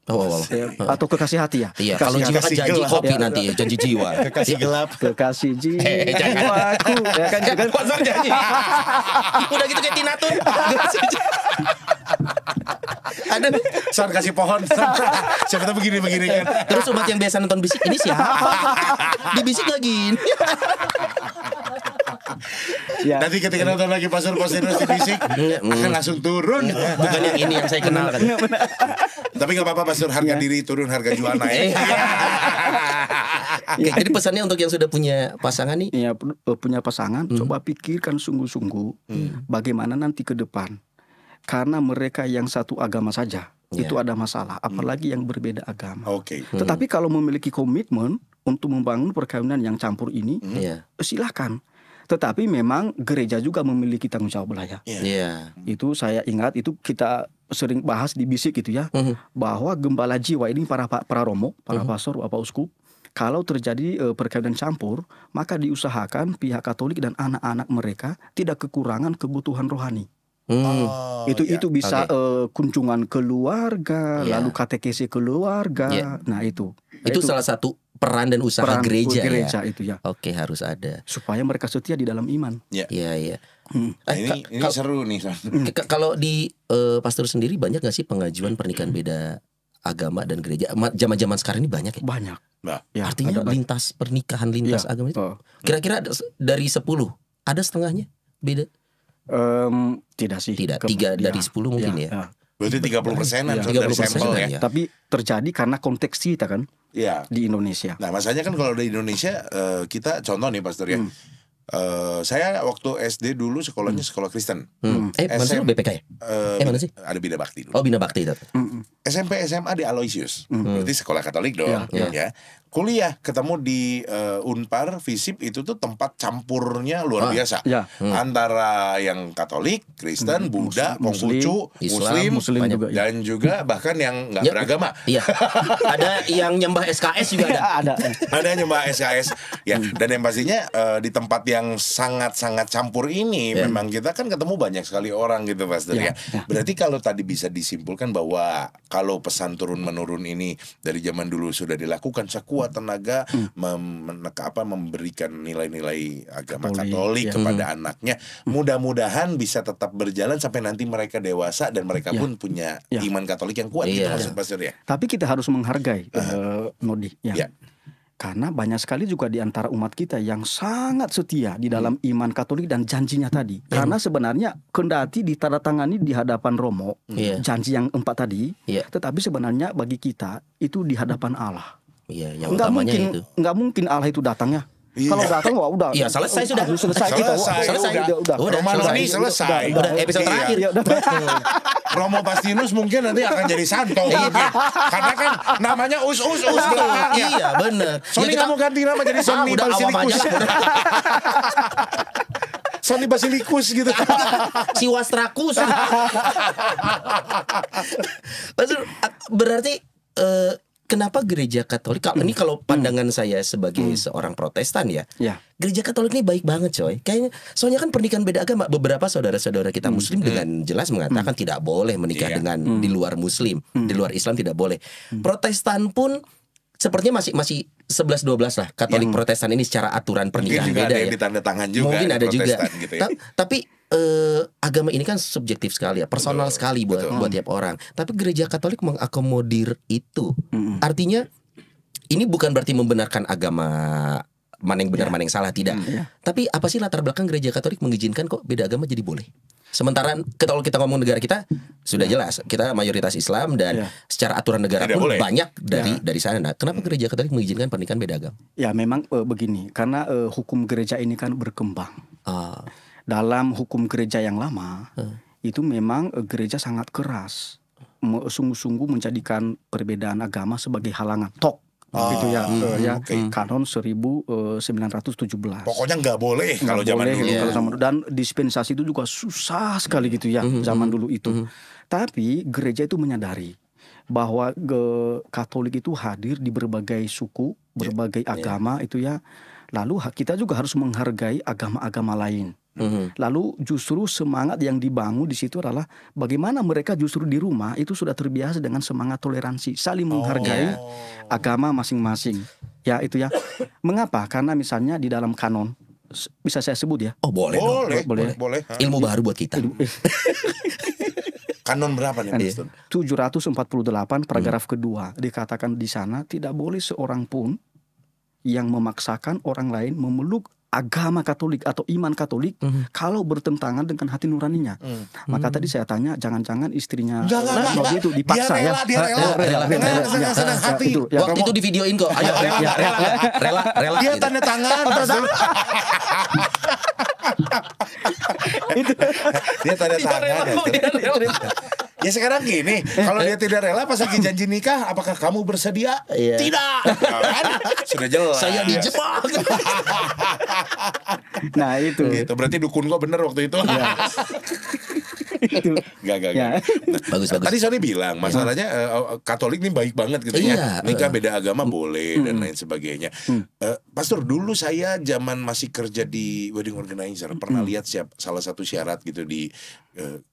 Atau kekasih hati ya. Iya, kalau jiwa kan janji kopi nanti ya, janji jiwa. Kekasih gelap, kekasih jiwaku. Ya kan sponsor janji. Udah gitu kayak Tina Tun. Ada nih, saat kasih pohon, siapa tahu begini kan. Terus umat yang biasa nonton bisik ini siapa? Di bisik lagi. Nanti ketika nonton lagi Pastor Posinus di bisik akan langsung turun. Bukan yang ini yang saya kenal kan. Tapi nggak apa-apa, Pastor, harga diri turun, harga jual naik. Jadi pesannya untuk yang sudah punya pasangan nih, punya pasangan, coba pikirkan sungguh-sungguh bagaimana nanti ke depan. Karena mereka yang satu agama saja itu ada masalah, apalagi yang berbeda agama. Tetapi kalau memiliki komitmen untuk membangun perkawinan yang campur ini, silahkan. Tetapi memang gereja juga memiliki tanggung jawab lah ya. Itu saya ingat, itu kita sering bahas di bisik gitu ya, bahwa gembala jiwa ini para romo, para pastor, bapak uskup, kalau terjadi perkawinan campur, maka diusahakan pihak Katolik dan anak-anak mereka tidak kekurangan kebutuhan rohani. Itu bisa kunjungan keluarga, lalu katekesi keluarga. Nah itu salah satu peran dan usaha gereja ya. Itu ya. Oke, harus ada supaya mereka setia di dalam iman. Iya. Ini seru nih. Kalau di Pastor sendiri banyak nggak sih pengajuan pernikahan beda agama dan gereja? Zaman-zaman sekarang ini banyak ya? Banyak. Artinya pernikahan lintas agama itu kira-kira dari 10 ada setengahnya beda? Tidak sih. Tidak, 3 dari 10 mungkin ya. Berarti 30%-an dari sampel ya. Tapi terjadi karena konteks kita kan di Indonesia. Nah, masalahnya kan kalau di Indonesia kita contoh nih, Pastor ya. Saya waktu SD dulu sekolahnya sekolah Kristen. Mana sih BPK ya? Mana sih? Ada Bina Bakti dulu. Oh, Bina Bakti itu. SMP SMA di Aloysius. Berarti sekolah Katolik dong. Ya. Kuliah ketemu di Unpar, Visip, itu tuh tempat campurnya luar biasa. Antara yang Katolik, Kristen, Buddha, Konghucu, Muslim juga, dan juga bahkan yang nggak beragama. Iya. Ada yang nyembah SKS juga ada. Ada nyembah SKS. Ya, dan yang pastinya di tempat yang sangat-sangat campur ini memang kita kan ketemu banyak sekali orang gitu, Pastor ya. Berarti kalau tadi bisa disimpulkan bahwa kalau pesan turun-menurun ini dari zaman dulu sudah dilakukan, sekuat tenaga memberikan nilai-nilai agama Katolik kepada anaknya, mudah-mudahan bisa tetap berjalan sampai nanti mereka dewasa dan mereka pun punya iman Katolik yang kuat gitu, maksud Pastor ya. Tapi kita harus menghargai Nodi, ya. Ya. Karena banyak sekali juga di antara umat kita yang sangat setia di dalam iman Katolik dan janjinya tadi. Karena sebenarnya kendati ditandatangani di hadapan Romo, janji yang 4 tadi, tetapi sebenarnya bagi kita itu di hadapan Allah. Iya, yang utamanya itu. Nggak mungkin Allah itu datangnya. Kalau datang wah udah. Iya, selesai sudah. Selesai kita. Udah. Romanoni selesai. Udah episode terakhir. Romo Pastinus mungkin nanti akan jadi santo mungkin. Karena kan namanya us belakangnya. Iya, benar. Sony nggak mau ganti nama jadi Sony Basilikus. Sony Basilikus gitu. Si Wastrakus. Berarti kenapa gereja Katolik? Ini kalau pandangan saya sebagai seorang Protestan ya, gereja Katolik ini baik banget coy. Kayaknya soalnya kan pernikahan beda agama. Beberapa saudara-saudara kita Muslim dengan jelas mengatakan tidak boleh menikah dengan di luar Muslim, di luar Islam tidak boleh. Protestan pun sepertinya masih 11-12 lah. Katolik Protestan ini secara aturan pernikahan mungkin juga beda ada ya. yang ditanda tangan juga. Mungkin ada juga. Gitu ya. Tapi agama ini kan subjektif sekali ya, personal sekali buat tiap orang. Tapi gereja Katolik mengakomodir itu. Artinya ini bukan berarti membenarkan agama mana yang benar mana yang salah, tidak. Tapi apa sih latar belakang gereja Katolik mengizinkan kok beda agama jadi boleh? Sementara kalau kita ngomong negara kita sudah jelas kita mayoritas Islam dan secara aturan negara tidak pun boleh. banyak dari sana. Nah, kenapa gereja Katolik mengizinkan pernikahan beda agama? Ya memang begini, karena hukum gereja ini kan berkembang. Dalam hukum gereja yang lama itu memang gereja sangat keras, sungguh-sungguh menjadikan perbedaan agama sebagai halangan. Gitu ya, Kanon 1917. Pokoknya nggak boleh kalau zaman dulu. Kalau zaman dulu. Dan dispensasi itu juga susah sekali gitu ya zaman dulu itu. Tapi gereja itu menyadari bahwa Katolik itu hadir di berbagai suku, berbagai agama itu ya. Lalu kita juga harus menghargai agama-agama lain. Lalu justru semangat yang dibangun di situ adalah bagaimana mereka justru di rumah itu sudah terbiasa dengan semangat toleransi, saling menghargai agama masing-masing. Ya itu ya. Mengapa? Karena misalnya di dalam kanon, bisa saya sebut ya? Oh boleh. Boleh. Ilmu baru buat kita. Kanon berapa nih? 748 paragraf kedua dikatakan di sana tidak boleh seorang pun yang memaksakan orang lain memeluk agama Katolik atau iman Katolik kalau bertentangan dengan hati nuraninya. Maka tadi saya tanya, jangan-jangan istrinya begitu dipaksa ya. Dia rela. Senang hati. Waktu itu di videoin kok. Ayo rela. Dia tanda tangan. Dia tanda tangan. Ya sekarang gini, kalau dia tidak rela pas lagi janji nikah, apakah kamu bersedia? Tidak. Kan? Sudah jelas. Saya dijebak. Nah itu. Gitu. Berarti dukun kok bener waktu itu. Gak. Bagus. Tadi Sony bilang masalahnya Katolik ini baik banget gitu ya. Nikah beda agama boleh dan lain sebagainya. Pastor, dulu saya zaman masih kerja di wedding organizer pernah lihat salah satu syarat gitu di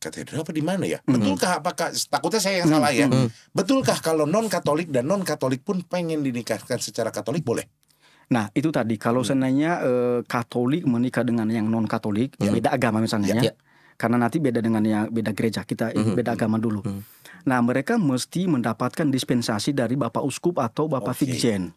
katedral apa di mana ya? Betulkah apakah takutnya saya yang salah ya? Betulkah kalau non Katolik dan non Katolik pun pengen dinikahkan secara Katolik boleh? Nah itu tadi kalau seandainya Katolik menikah dengan yang non Katolik beda agama misalnya ya. Karena nanti beda dengan yang beda gereja kita beda agama dulu. Nah mereka mesti mendapatkan dispensasi dari Bapak Uskup atau Bapak Vikjen.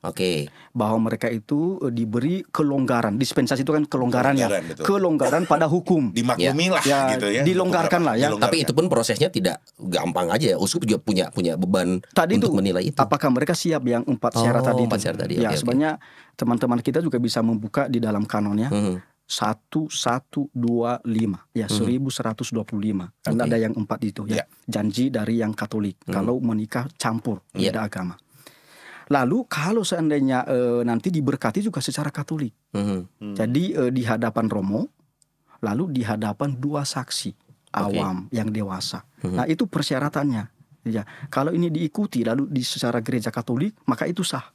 Bahwa mereka itu diberi kelonggaran. Dispensasi itu kan kelonggaran ya. Kelonggaran pada hukum. Dimaklumi lah gitu ya. Dilonggarkan lah ya. Tapi itu pun prosesnya tidak gampang aja ya. Uskup juga punya beban tadi untuk menilai itu. Apakah mereka siap yang 4 syarat tadi? 4 syarat tadi. Ya sebenarnya teman-teman kita juga bisa membuka di dalam kanonnya. 1125 ya 1125 karena ada yang 4 itu ya janji dari yang Katolik kalau menikah campur beda agama. Lalu kalau seandainya nanti diberkati juga secara Katolik. Jadi di hadapan Romo, lalu di hadapan 2 saksi awam yang dewasa. Nah itu persyaratannya. Ya kalau ini diikuti lalu secara gereja Katolik maka itu sah.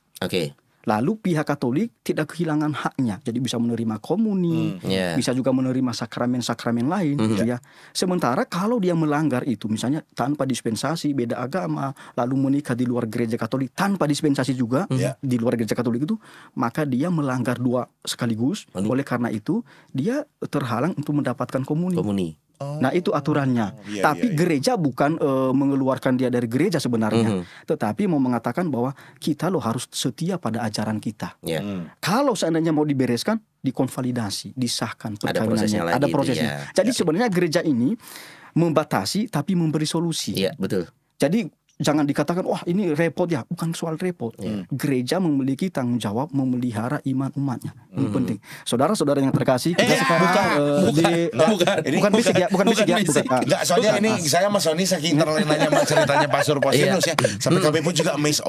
Lalu pihak Katolik tidak kehilangan haknya, jadi bisa menerima komuni, bisa juga menerima sakramen-sakramen lain, gitu ya. Sementara kalau dia melanggar itu, misalnya tanpa dispensasi, beda agama, lalu menikah di luar gereja Katolik tanpa dispensasi juga di luar gereja Katolik itu, maka dia melanggar 2 sekaligus. Oleh karena itu dia terhalang untuk mendapatkan komuni. Nah itu aturannya. Tapi gereja bukan mengeluarkan dia dari gereja sebenarnya, tetapi mau mengatakan bahwa kita loh harus setia pada ajaran kita. Kalau seandainya mau dibereskan, dikonvalidasi, disahkan perkawinannya, ada prosesnya. Jadi sebenarnya gereja ini membatasi tapi memberi solusi. Iya, betul. Jadi jangan dikatakan wah ini repot ya, bukan soal repot. Gereja memiliki tanggung jawab memelihara iman umatnya. Ini penting. Saudara-saudara yang terkasih, kita sekarang bukan bisik ya, bukan bisik ya. Enggak, soalnya ini saya Mas Sony saking terlenanya sama ceritanya Pastor Postinus ya. Sampai kami pun juga miss.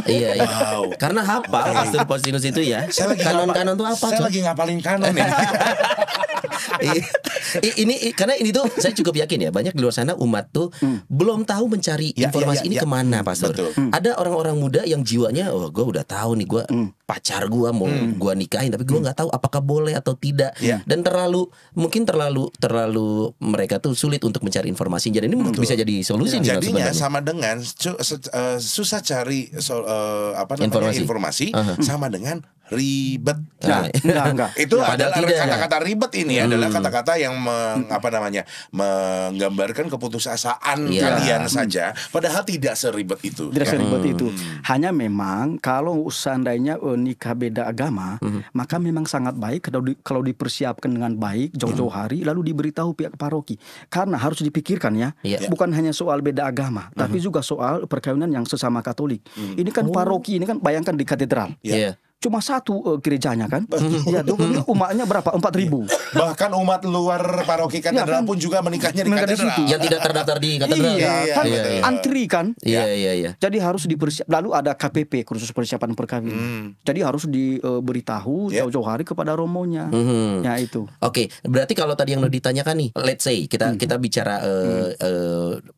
Iya. Karena hafal Pastor Postinus itu ya. Kanon-kanon itu apa? Saya lagi ngapalin kanon ya. Ini karena ini tuh saya cukup yakin ya, banyak di luar sana umat tuh belum tahu mencari informasi ini kemana, Pastor. Ada orang-orang muda yang jiwanya, gue udah tahu nih, gue pacar gue mau gue nikahin, tapi gue nggak tahu apakah boleh atau tidak. Dan mungkin terlalu mereka tuh sulit untuk mencari informasi. Jadi ini mungkin bisa jadi solusi nih. Jadinya sama dengan susah cari informasi sama dengan ribet. Enggak. Itu adalah kata-kata ribet ini adalah kata-kata yang menggambarkan keputusasaan kalian saja, padahal tidak seribet itu. Tidak seribet itu. Hanya memang kalau seandainya nikah beda agama, maka memang sangat baik kalau dipersiapkan dengan baik jauh-jauh hari, lalu diberitahu pihak paroki. Karena harus dipikirkan ya, bukan hanya soal beda agama, tapi juga soal perkawinan yang sesama Katolik. Ini kan paroki, ini kan bayangkan di katedral. Cuma satu gerejanya kan, ya umatnya berapa? 4.000. Bahkan umat luar paroki katedral pun juga menikahnya di katedral. Yang tidak terdaftar di katedral. Antri kan. Iya. Jadi harus dipersiapkan. Lalu ada KPP, kursus persiapan perkawinan. Jadi harus diberitahu jauh-jauh hari kepada romonya. Ya itu. Oke, berarti kalau tadi yang udah ditanyakan nih, let's say kita bicara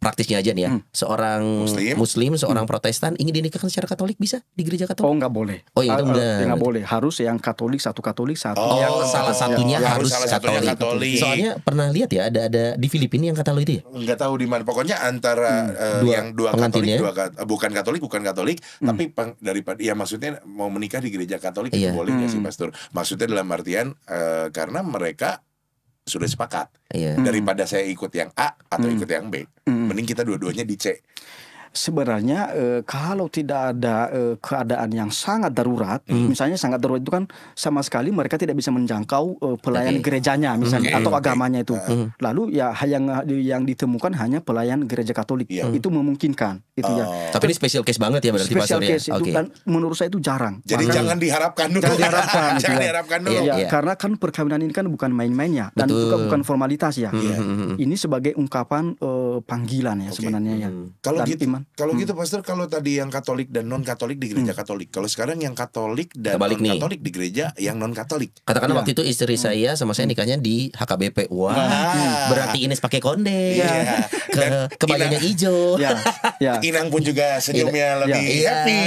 praktisnya aja nih ya. Seorang Muslim, seorang Protestan ingin dinikahkan secara Katolik, bisa di gereja Katolik? Oh, nggak boleh. Oh, itu enggak. Nggak boleh, harus yang Katolik satu. Salah satunya harus Katolik. Soalnya pernah lihat ya, ada di Filipina yang Katolik itu ya? Nggak tahu di mana. Pokoknya antara yang dua Katolik, bukan Katolik, tapi daripada ya maksudnya mau menikah di gereja Katolik itu boleh nggak sih, Pastor? Maksudnya dalam artian karena mereka sudah sepakat. Daripada saya ikut yang A atau ikut yang B, mending kita dua-duanya di C. Sebenarnya kalau tidak ada keadaan yang sangat darurat, misalnya sangat darurat itu kan sama sekali mereka tidak bisa menjangkau pelayan gerejanya misalnya atau agamanya itu. Lalu ya yang ditemukan hanya pelayan gereja Katolik. Itu memungkinkan itu ya. Tapi ini special case banget ya berarti special case itu dan menurut saya itu jarang. Jadi jangan diharapkan dulu. Jangan diharapkan dulu. Karena kan perkawinan ini kan bukan main-mainnya dan juga bukan formalitas ya. Ini sebagai ungkapan panggilan ya sebenarnya ya. Kalau gitu Pastor, kalau tadi yang Katolik dan non Katolik di gereja Katolik, kalau sekarang yang Katolik dan non Katolik di gereja yang non Katolik. Katakanlah waktu itu istri saya sama saya nikahnya di HKBP. Berarti Ines pakai konde, kebayanya hijau. Inang pun juga senyumnya lebih happy.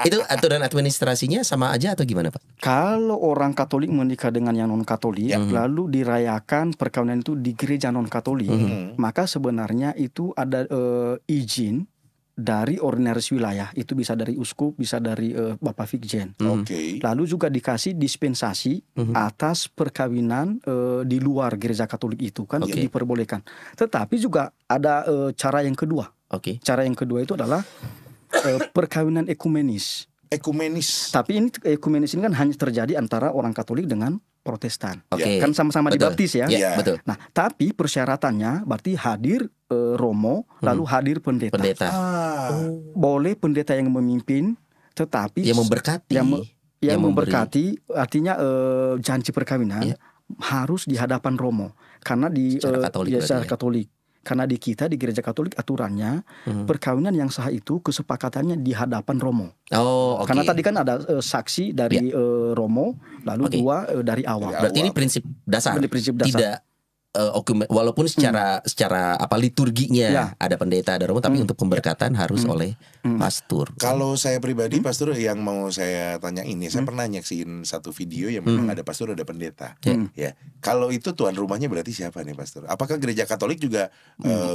Itu aturan administrasinya sama aja atau gimana Pak? Kalau orang Katolik menikah dengan yang non Katolik, lalu dirayakan perkawinan itu di gereja non Katolik, maka sebenarnya itu ada izin dari ordinaris wilayah, itu bisa dari uskup, bisa dari Bapak Vikjen. Lalu juga dikasih dispensasi atas perkawinan di luar gereja Katolik itu kan diperbolehkan. Tetapi juga ada cara yang kedua. Cara yang kedua itu adalah perkawinan ekumenis. Tapi ini ekumenis ini kan hanya terjadi antara orang Katolik dengan Protestan. Kan sama-sama dibaptis ya. Betul. Nah, tapi persyaratannya berarti hadir romo, lalu hadir pendeta. Boleh pendeta yang memimpin, tetapi yang memberkati. Yang memberkati artinya janji perkawinan harus di hadapan romo. Karena di secara Katolik. Karena di kita di gereja Katolik aturannya perkawinan yang sah itu kesepakatannya di hadapan romo. Karena tadi kan ada saksi dari romo, lalu 2 dari awam. Berarti ini prinsip dasar. Tidak walaupun secara liturginya ada pendeta, ada romo, tapi untuk pemberkatan harus oleh pastor. Kalau saya pribadi Pastor yang mau saya tanya ini, saya pernah nyaksiin satu video yang memang ada pastor, ada pendeta. Ya, kalau itu tuan rumahnya berarti siapa nih Pastor? Apakah gereja Katolik juga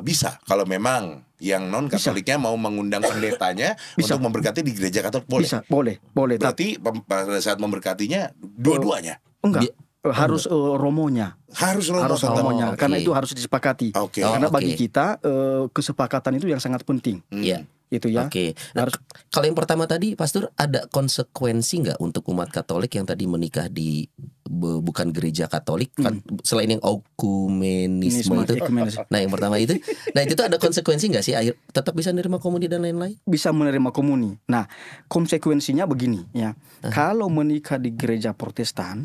bisa? Kalau memang yang non Katoliknya mau mengundang pendetanya untuk memberkati di gereja Katolik, boleh? Bisa, boleh. Berarti pada saat memberkatinya dua-duanya. Enggak. harus romonya. Harus romonya, karena itu harus disepakati. Karena bagi kita kesepakatan itu yang sangat penting. Itu ya. Nah, kalau yang pertama tadi, Pastor, ada konsekuensi nggak untuk umat Katolik yang tadi menikah di bukan gereja Katolik, kan, selain yang okumenisme itu? Nah, yang pertama itu, nah itu ada konsekuensi nggak sih? Tetap bisa menerima komuni dan lain-lain? Bisa menerima komuni. Nah, konsekuensinya begini ya. Kalau menikah di gereja Protestan,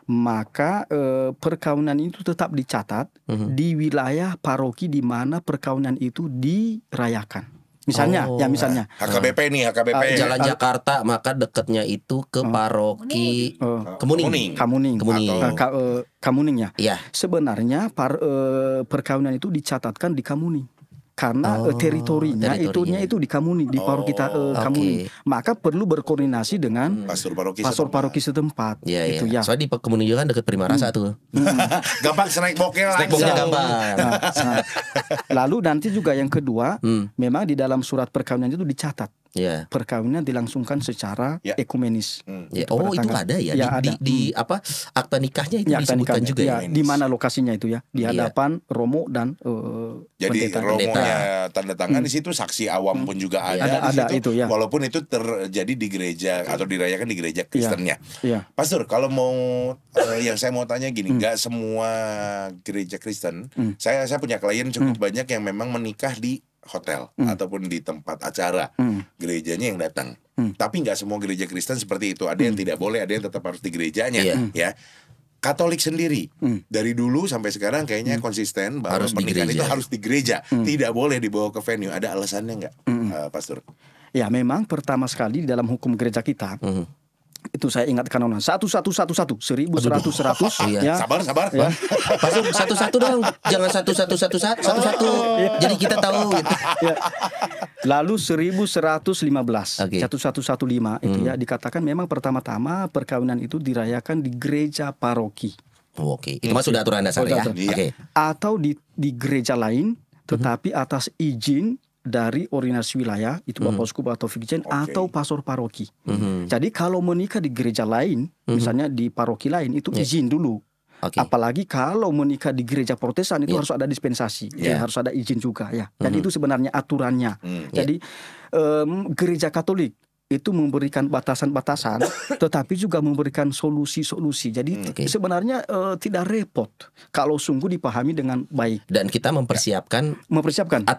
maka perkawinan itu tetap dicatat di wilayah paroki di mana perkawinan itu dirayakan. Misalnya, misalnya HKBP nih, Jalan Jakarta, maka dekatnya itu ke paroki Kamuning. Kamuning ya. Iya. Sebenarnya perkawinan itu dicatatkan di Kamuning. Karena teritorinya itu di Kamuning, di paroki Kamuning. Maka perlu berkoordinasi dengan pastor paroki setempat. Itu ya. Soalnya di Kamuning juga kan dekat Primarasa tuh. Gampang snack boknya gampang. Lalu nanti juga yang kedua, memang di dalam surat perkawinan itu dicatat. Perkawinan dilangsungkan secara ekumenis. Itu ada ya, di apa akta nikahnya itu disebutkan juga ya. Di mana lokasinya itu ya, di hadapan romo dan jadi romonya tanda tangan di situ, saksi awam pun juga ada di situ, itu, ya. Walaupun itu terjadi di gereja atau dirayakan di gereja Kristennya. Pastor, kalau mau yang saya mau tanya gini, nggak semua gereja Kristen, saya punya klien cukup banyak yang memang menikah di hotel ataupun di tempat acara gerejanya yang datang. Tapi nggak semua gereja Kristen seperti itu. Ada yang tidak boleh, ada yang tetap harus di gerejanya. Ya, Katolik sendiri dari dulu sampai sekarang kayaknya konsisten bahwa pernikahan itu harus di gereja, tidak boleh dibawa ke venue. Ada alasannya nggak, Pastor? Ya, memang pertama sekali di dalam hukum gereja kita. Itu saya ingatkan orang 1111 ya. Sabar ya. Pastor, satu-satu dong, jangan satu-satu. Jadi kita tahu gitu. Lalu 1115 1115 itu ya dikatakan memang pertama-tama perkawinan itu dirayakan di gereja paroki. Itu mah sudah aturan dasar ya. Atau di gereja lain tetapi atas izin dari ordinasi wilayah, itu Bapak Uskup atau Vikjen atau pastor paroki. Jadi kalau menikah di gereja lain, misalnya di paroki lain, itu izin dulu. Apalagi kalau menikah di gereja Protestan itu harus ada dispensasi, harus ada izin juga ya. Dan itu sebenarnya aturannya. Jadi gereja Katolik itu memberikan batasan-batasan, tetapi juga memberikan solusi-solusi. Jadi sebenarnya tidak repot kalau sungguh dipahami dengan baik. Dan kita mempersiapkan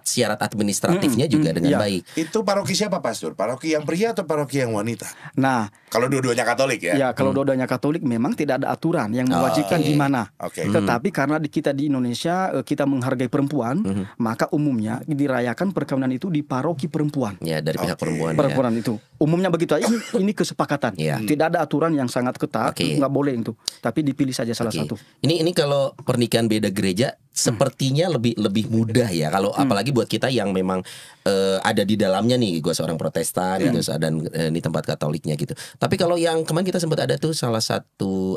syarat administratifnya juga dengan baik. Itu paroki siapa, Pastor? Paroki yang pria atau paroki yang wanita? Nah, kalau dua-duanya Katolik ya? Ya, kalau dua-duanya Katolik memang tidak ada aturan yang mewajibkan di mana. Tetapi karena kita di Indonesia kita menghargai perempuan, maka umumnya dirayakan perkawinan itu di paroki perempuan. Ya, dari pihak perempuan. Perempuan itu. Umumnya begitu. Ini kesepakatan. Tidak ada aturan yang sangat ketat, nggak boleh itu. Tapi dipilih saja salah satu. Ini kalau pernikahan beda gereja sepertinya lebih mudah ya. Kalau apalagi buat kita yang memang ada di dalamnya nih, gue seorang Protestan gitu, dan ini tempat Katoliknya gitu. Tapi kalau yang kemarin kita sempat ada tuh salah satu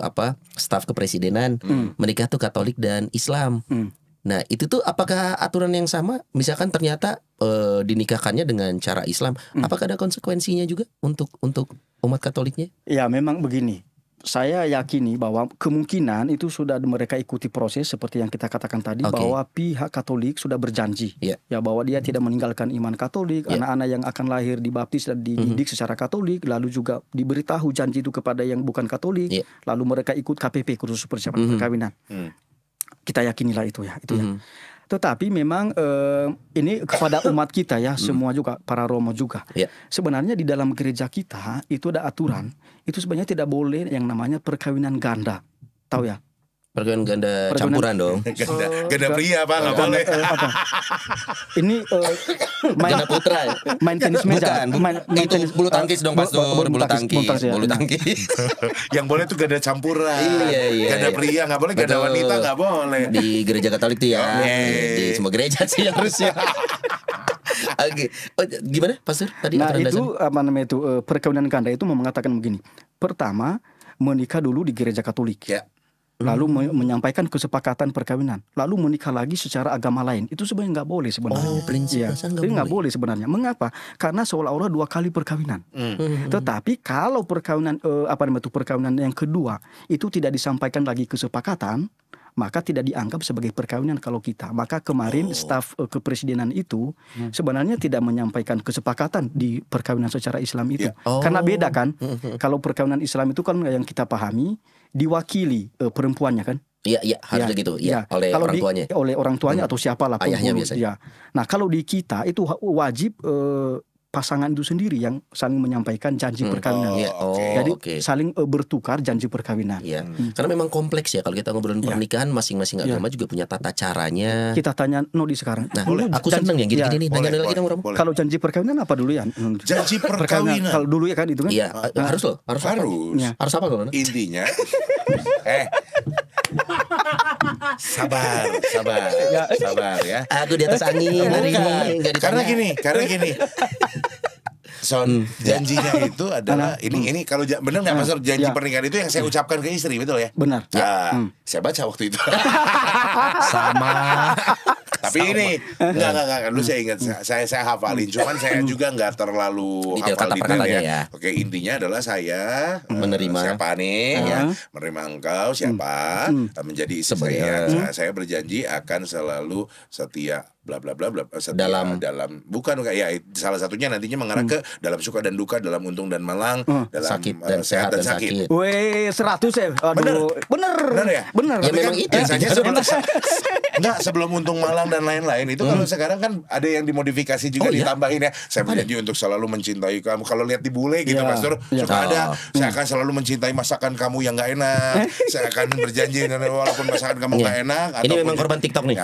staf kepresidenan menikah tuh Katolik dan Islam. Nah, itu tuh apakah aturan yang sama? Misalkan ternyata dinikahkannya dengan cara Islam, apakah ada konsekuensinya juga untuk umat Katoliknya? Ya, memang begini. Saya yakini bahwa kemungkinan itu sudah mereka ikuti proses seperti yang kita katakan tadi, bahwa pihak Katolik sudah berjanji ya bahwa dia tidak meninggalkan iman Katolik, anak-anak yang akan lahir dibaptis dan dididik secara Katolik, lalu juga diberitahu janji itu kepada yang bukan Katolik, lalu mereka ikut KPP, kursus persiapan perkawinan. Kita yakinilah itu ya. Tetapi memang ini kepada umat kita ya, semua juga para Romo juga. Sebenarnya di dalam gereja kita itu ada aturan, itu sebenarnya tidak boleh yang namanya perkawinan ganda. Tahu ya? Perkawinan ganda campuran dong. Ganda pria Pak, nggak boleh. Ini ganda putra. Main tenis meja. Itu bulu tangkis dong, Pastor. Bulu tangkis. Yang boleh tuh ganda campuran. Ganda pria nggak boleh, ganda wanita nggak boleh. Di gereja Katolik tuh ya. Di semua gereja sih harusnya. Gimana, Pastor? Tadi itu apa namanya itu perkawinan ganda itu mengatakan begini. Pertama, menikah dulu di gereja Katolik. lalu menyampaikan kesepakatan perkawinan, lalu menikah lagi secara agama lain, itu sebenarnya nggak boleh sebenarnya. Prinsip nggak boleh sebenarnya. Mengapa? Karena seolah-olah 2 kali perkawinan. Tetapi kalau perkawinan perkawinan yang kedua itu tidak disampaikan lagi kesepakatan, maka tidak dianggap sebagai perkawinan kalau kita. Maka kemarin staf kepresidenan itu sebenarnya tidak menyampaikan kesepakatan di perkawinan secara Islam itu. Karena beda kan. Kalau perkawinan Islam itu kan yang kita pahami diwakili perempuannya kan. Iya, harus begitu. Iya, oleh orang tuanya. Oleh orang tuanya atau siapalah. Ayahnya biasanya. Nah, kalau di kita itu wajib pasangan itu sendiri yang saling menyampaikan janji perkawinan. Jadi saling bertukar janji perkawinan. Karena memang kompleks ya kalau kita ngobrolin pernikahan, masing-masing agama juga punya tata caranya. Kita tanya Nodi sekarang. Nah, aku seneng yang gini-gini nih. Nanya lagi dong, kalau janji perkawinan apa dulu ya? Janji perkawinan. Kalau dulu ya kan itu kan? Iya, harus loh. Harus apa kalau? Intinya sabar ya. Aku di atas angin hari ini. Karena gini. Son, janjinya itu adalah ini kalau benar nggak Pastor, janji pernikahan itu yang saya ucapkan ke istri, betul ya? Benar. Saya baca waktu itu. Sama. Tapi ini enggak. Dulu saya ingat, saya hafalin. Cuman saya juga nggak terlalu hafal detailnya ya. Oke, intinya adalah saya menerima siapa nih ya, menerima engkau siapa menjadi istri saya. Saya berjanji akan selalu setia bla bla bla dalam bukan ya, salah satunya nantinya mengarah ke dalam suka dan duka, dalam untung dan malang, dalam sakit dan sehat dan sakit. Weh, 100 ya. Aduh, bener ya? Bener. Ya memang itu. Sebelum untung malang dan lain-lain itu kalau sekarang kan ada yang dimodifikasi juga, ditambahin ya. Saya berjanji untuk selalu mencintai kamu. Kalau lihat di bule gitu Pastor, suka ada. Saya akan selalu mencintai masakan kamu yang nggak enak. Saya akan berjanji walaupun masakan kamu nggak enak. Ini memang korban TikTok nih.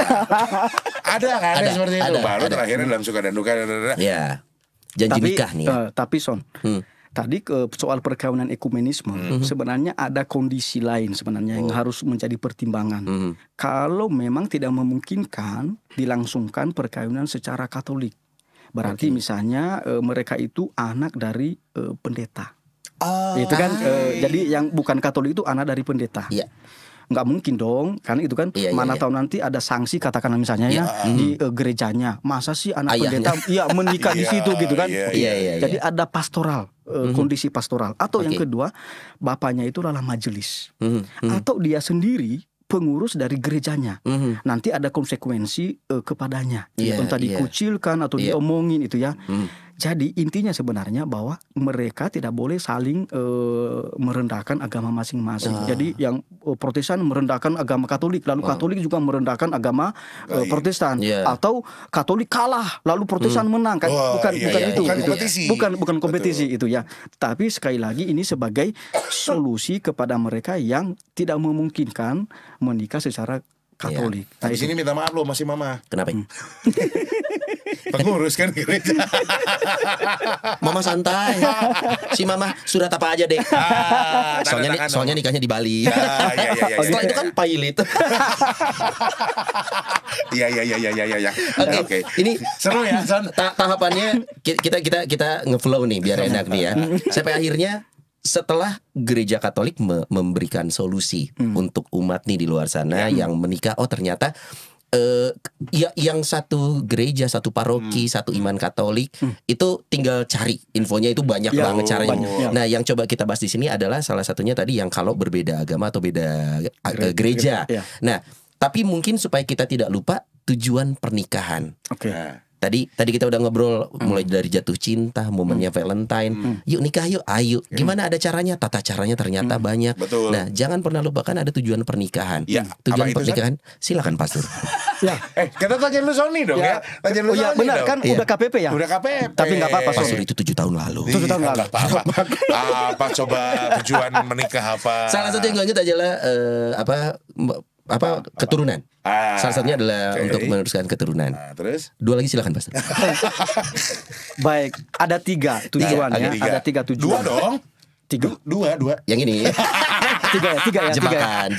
Ada kan? Ada seperti itu. Baru terakhirnya dalam suka dan duka. Ya. Janji nikah nih. Tapi Son, tadi ke soal perkawinan ekumenisme, sebenarnya ada kondisi lain sebenarnya yang harus menjadi pertimbangan. Kalau memang tidak memungkinkan dilangsungkan perkawinan secara Katolik, berarti misalnya mereka itu anak dari pendeta. Itu kan jadi yang bukan Katolik itu anak dari pendeta. Nggak mungkin dong, karena itu kan tahu nanti ada sanksi katakanlah misalnya di gerejanya, masa sih anak pendeta menikah di situ gitu kan. Jadi ada pastoral, kondisi pastoral. Atau yang kedua, bapaknya itu adalah majelis, atau dia sendiri pengurus dari gerejanya. Nanti ada konsekuensi kepadanya, entah dikucilkan atau diomongin itu ya. Jadi intinya sebenarnya bahwa mereka tidak boleh saling merendahkan agama masing-masing. Jadi yang Protestan merendahkan agama Katolik, lalu Katolik juga merendahkan agama Protestan, atau Katolik kalah lalu Protestan menang. Bukan itu. Bukan kompetisi itu ya. Tapi sekali lagi ini sebagai solusi kepada mereka yang tidak memungkinkan menikah secara Katolik. Di sini minta maaf loh masih Mama. Kenapa? Pengurus kan gereja. Mama santai. Si Mama surat apa aja deh. Soalnya nikahnya di Bali. Setelah itu kan pilot. Iya. Oke. Ini seru ya, Son. Tahapannya kita ngeflow nih biar enak nih ya. Sampai akhirnya setelah gereja Katolik memberikan solusi untuk umat nih di luar sana yang menikah, ternyata yang satu gereja, satu paroki, satu iman Katolik itu tinggal cari infonya, itu banyak banget caranya. Nah, yang coba kita bahas di sini adalah salah satunya tadi yang kalau berbeda agama atau beda gereja. Nah, tapi mungkin supaya kita tidak lupa tujuan pernikahan. Tadi kita udah ngobrol mulai dari jatuh cinta, momennya Valentine. Yuk nikah yuk, ayo. Gimana ada caranya? Tata caranya ternyata banyak. Betul. Nah, jangan pernah lupakan ada tujuan pernikahan. Tujuan pernikahan, silakan Pastor. Kita tanya lu Sony dong ya. Tanya lu Sony benar dong. kan udah KPP ya? Udah KPP. Tapi nggak apa-apa Pastor, itu 7 tahun lalu. 7 tahun lalu. Apa coba tujuan menikah apa? Salah satu yang lanjut adalah keturunan. Salah satunya adalah untuk meneruskan keturunan. Terus? 2 lagi silakan Pastor. Baik, ada 3 tujuannya. Ada 3 tujuan. 2 dong. 2. Yang ini. 3 ya. Jebakan.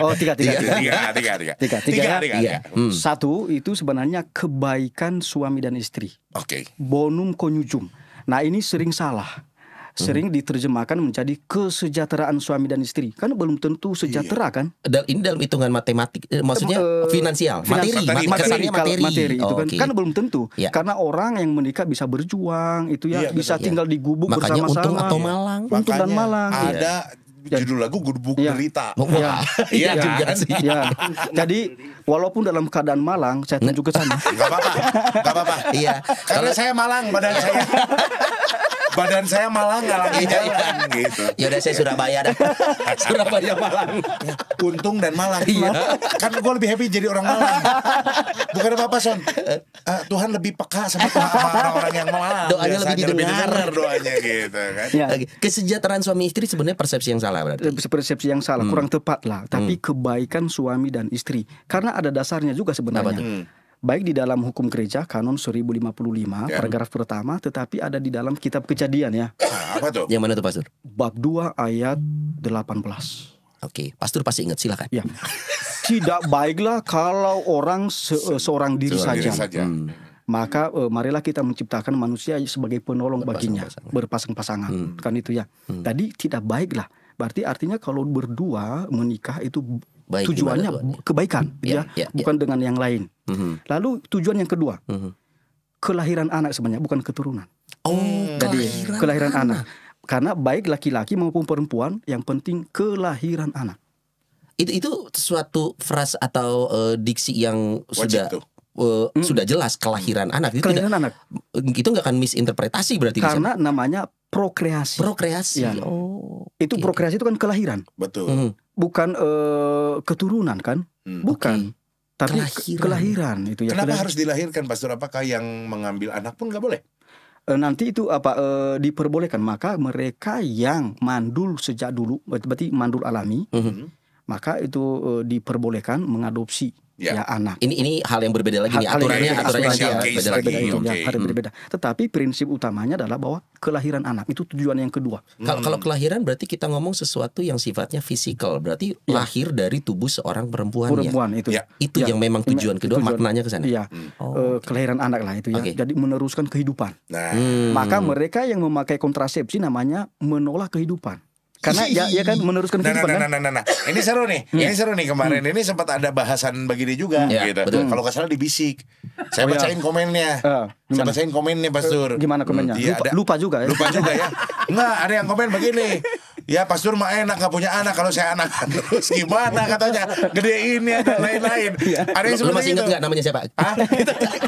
Oh, 3. 3. 1 itu sebenarnya kebaikan suami dan istri. Oke. Bonum conjugum. Nah, ini sering salah. sering diterjemahkan menjadi kesejahteraan suami dan istri. Kan belum tentu sejahtera kan? Ini dalam hitungan matematik, maksudnya finansial, materi itu kan belum tentu. Karena orang yang menikah bisa berjuang, itu ya, bisa tinggal di gubuk makanya bersama-sama. Untung atau Malang. Untung dan Malang. Ada judul lagu Gubuk Derita. Iya juga sih. Jadi walaupun dalam keadaan Malang, saya tunjuk ke sana. Gak apa-apa. Iya. Karena saya Malang, badan saya Malang ngalami jalan gitu. Ya udah saya Surabaya dah. Surabaya Malang. Untung dan Malang. Kan gue lebih happy jadi orang Malang. Bukan apa-apa Son. Tuhan lebih peka sama orang-orang yang Malang. Doanya lebih didengar doanya gitu kan. Kesejahteraan suami istri sebenarnya persepsi yang salah berarti. Persepsi yang salah, kurang tepat lah. Tapi kebaikan suami dan istri. Karena ada dasarnya juga sebenarnya. Baik di dalam hukum gereja Kanon 1055 paragraf pertama, tetapi ada di dalam kitab Kejadian ya. Apa tuh? Yang mana tuh Pastor? Bab 2 ayat 18. Oke, Pastor pasti ingat, silakan. Ya. Tidak baiklah kalau orang seorang diri saja. Maka marilah kita menciptakan manusia sebagai penolong baginya, berpasang-pasangan. Kan itu ya. Tadi tidak baiklah. Berarti artinya kalau berdua menikah itu baik, tujuannya kebaikan, bukan dengan yang lain. Lalu tujuan yang kedua, kelahiran anak sebenarnya, bukan keturunan. Jadi kelahiran anak. Karena baik laki-laki maupun perempuan, yang penting kelahiran anak. Itu suatu frase atau diksi yang sudah jelas kelahiran anak. Itu nggak akan misinterpretasi berarti. Karena namanya prokreasi. Ya. Itu prokreasi itu kan kelahiran. Betul. Bukan keturunan kan? Bukan. Tapi kelahiran itu ya. Kenapa harus dilahirkan, Pastor? Apakah yang mengambil anak pun nggak boleh? Nanti itu diperbolehkan. Maka mereka yang mandul sejak dulu, berarti mandul alami, maka itu diperbolehkan mengadopsi anak. Ini hal yang berbeda lagi nih. Aturannya nanti berbeda. Tetapi prinsip utamanya adalah bahwa kelahiran anak itu tujuan yang kedua. Kalau kelahiran berarti kita ngomong sesuatu yang sifatnya fisikal, berarti lahir dari tubuh seorang perempuan itu. Itu yang memang tujuan kedua, maknanya ke sana. Kelahiran anak lah itu ya. Jadi meneruskan kehidupan. Maka mereka yang memakai kontrasepsi namanya menolak kehidupan. Karena ya kan meneruskan kehidupan. Ini seru nih. Ini seru nih, kemarin ini sempat ada bahasan begini juga gitu. Kalau nggak salah dibisik. Saya bacain komennya. Saya bacain komennya, Pastor. Gimana komennya? Lupa juga ya. Lupa juga ya. Enggak, ada yang komen begini. Ya Pastor mah enak gak punya anak, kalau saya anak terus gimana katanya, gedein ya dan lain-lain. Ada yang lu masih ingat nggak namanya siapa?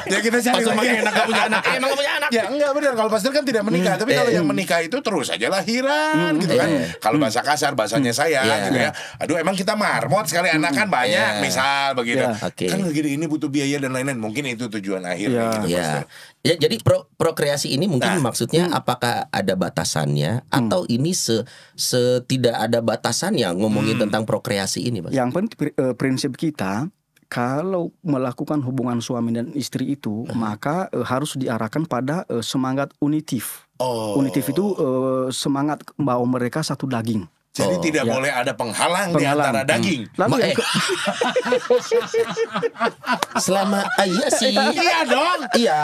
Ya kita cari Pastor lagi. enak gak punya anak. Emang gak punya anak? Ya enggak benar, kalau Pastor kan tidak menikah. Tapi kalau yang menikah itu terus aja lahiran gitu kan. Kalau bahasa kasar bahasanya saya gitu ya. Aduh emang kita marmot sekali anak kan banyak misal begitu. Kan gini ini butuh biaya dan lain-lain. Mungkin itu tujuan akhirnya gitu Pastor. Ya, jadi prokreasi ini mungkin maksudnya apakah ada batasannya atau ini tidak ada batasannya ngomongin tentang prokreasi ini, Pak? Yang penting prinsip kita kalau melakukan hubungan suami dan istri itu maka harus diarahkan pada semangat unitif. Unitif itu semangat bahwa mereka satu daging. Jadi tidak boleh ada penghalang di antara daging. Lalu selama iya sih. Iya dong. Iya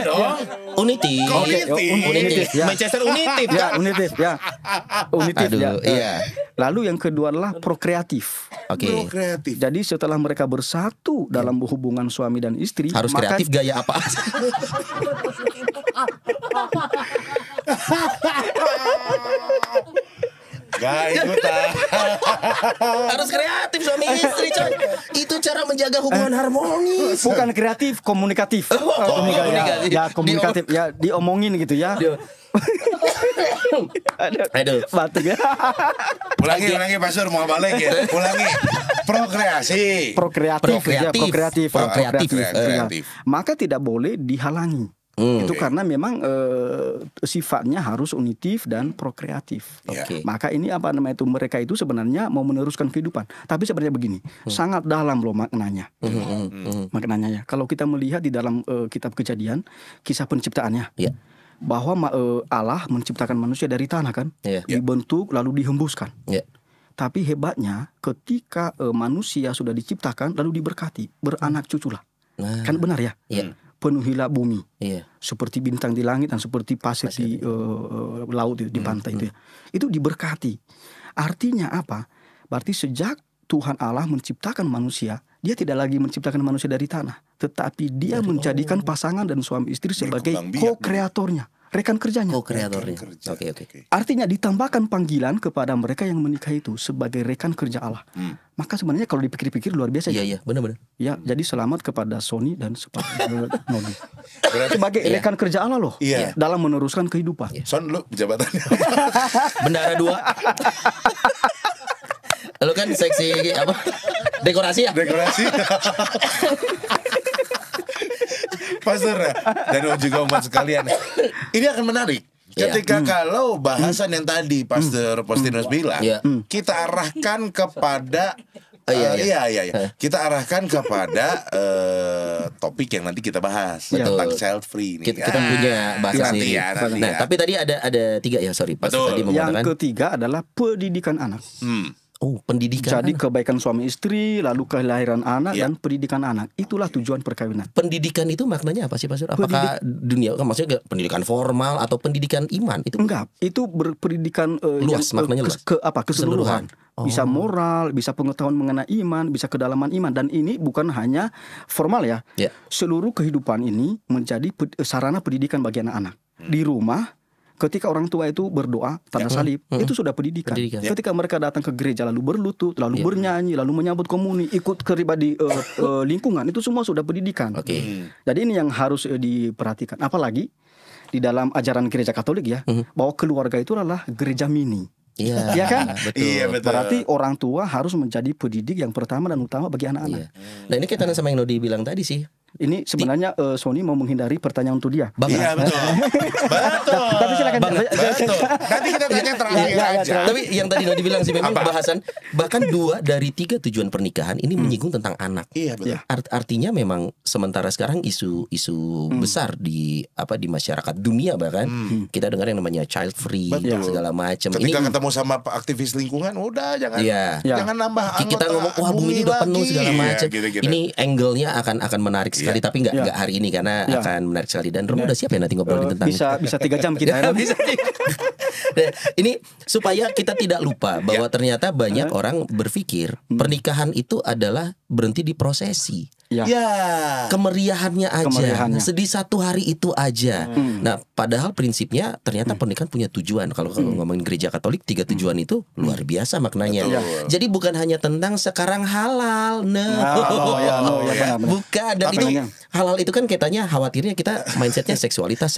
dong. Unitif. Ya. Manchester Unitif. Unitif ya. Iya. Lalu yang kedua adalah prokreatif. Prokreatif. Jadi setelah mereka bersatu dalam hubungan suami dan istri, harus kreatif gaya apa? Gak ikutan. Harus kreatif suami istri, coy. Itu cara menjaga hubungan harmonis. Bukan kreatif, komunikatif. Komunikatif. Ya, komunikatif. Ya, diomongin gitu ya. Aduh. Batuk ya. Ulangi Pastor, mau balik ya. Ulangi. Prokreatif. Maka tidak boleh dihalangi. Itu karena memang sifatnya harus unitif dan prokreatif. Maka ini mereka itu sebenarnya mau meneruskan kehidupan. Tapi sebenarnya begini, sangat dalam loh maknanya. Maknanya ya. Kalau kita melihat di dalam kitab Kejadian, kisah penciptaannya. Bahwa Allah menciptakan manusia dari tanah kan, dibentuk lalu dihembuskan. Tapi hebatnya ketika manusia sudah diciptakan lalu diberkati, beranak cuculah. Kan benar ya? penuhilah bumi. Iya. Seperti bintang di langit dan seperti pasir di laut di pantai itu ya. Itu diberkati. Artinya apa? Berarti sejak Tuhan Allah menciptakan manusia, dia tidak lagi menciptakan manusia dari tanah, tetapi dia menjadikan pasangan dan suami istri sebagai co-kreatornya, rekan kerjanya. Co-kreatornya. Oke. Artinya ditambahkan panggilan kepada mereka yang menikah itu sebagai rekan kerja Allah. Maka sebenarnya kalau dipikir-pikir luar biasa. Iya, benar-benar. Ya, jadi selamat kepada Sony dan Noni. Sebagai rekan kerja Allah loh. Iya. Dalam meneruskan kehidupan. Son, lu jabatannya Bendara 2. Lu kan seksi apa? Dekorasi ya? Dekorasi. Pastor dan juga umat sekalian. Ini akan menarik. Ketika kalau bahasan yang tadi Pastor Postinus bilang, kita arahkan kepada kita arahkan kepada topik yang nanti kita bahas tentang child free ini. Kita punya bahasa sendiri. Nah, tapi tadi ada 3 ya, sorry. Betul. Tadi yang ketiga adalah pendidikan anak. Oh, pendidikan. Jadi kebaikan suami istri, lalu kelahiran anak dan pendidikan anak. Itulah tujuan perkawinan. Pendidikan itu maknanya apa sih, Pastor? Apakah dunia maksudnya pendidikan formal atau pendidikan iman? Itu enggak. Itu berpendidikan luas, maknanya luas. Keseluruhan. Bisa moral, bisa pengetahuan mengenai iman, bisa kedalaman iman, dan ini bukan hanya formal ya. Seluruh kehidupan ini menjadi sarana pendidikan bagi anak-anak. Di rumah, ketika orang tua itu berdoa tanda salib, itu sudah pendidikan. Ketika mereka datang ke gereja lalu berlutut, lalu bernyanyi, lalu menyambut komuni, ikut terlibat di lingkungan, itu semua sudah pendidikan. Jadi ini yang harus diperhatikan. Apalagi di dalam ajaran gereja Katolik ya, bahwa keluarga itu adalah gereja mini. Iya, ya kan? Betul. Iya, betul. Berarti orang tua harus menjadi pendidik yang pertama dan utama bagi anak-anak. Nah, ini kaitan sama yang Nodi bilang tadi sih. Ini sebenarnya Sony mau menghindari pertanyaan untuk dia. Iya, betul. Betul. Tapi silakan. Betul. Nanti kita tanya terakhir aja. Tapi yang tadi Nodi bilang sih memang bahasan bahkan 2 dari 3 tujuan pernikahan ini menyinggung tentang anak. Iya, betul. Artinya memang sementara sekarang isu besar di masyarakat dunia bahkan kita dengar yang namanya child free segala macam. Ketika ketemu sama aktivis lingkungan, udah jangan nambah anggota. Kita ngomong wah bumi ini udah penuh segala macam. Gitu. Ini angle-nya akan menarik sekali, tapi nggak hari ini karena akan menarik sekali. Dan Romo udah siap ya nanti ngobrolin tentang bisa 3 jam kita. Bisa. Nah, ini supaya kita tidak lupa bahwa ternyata banyak orang berpikir pernikahan itu adalah berhenti di prosesi. Kemeriahannya aja, sedih satu hari itu aja. Nah, padahal prinsipnya ternyata pernikahan punya tujuan. Kalau ngomongin gereja Katolik 3 tujuan itu luar biasa maknanya. Jadi bukan hanya tentang sekarang halal, bukan. Dan itu halal itu kan katanya khawatirnya kita mindsetnya seksualitas.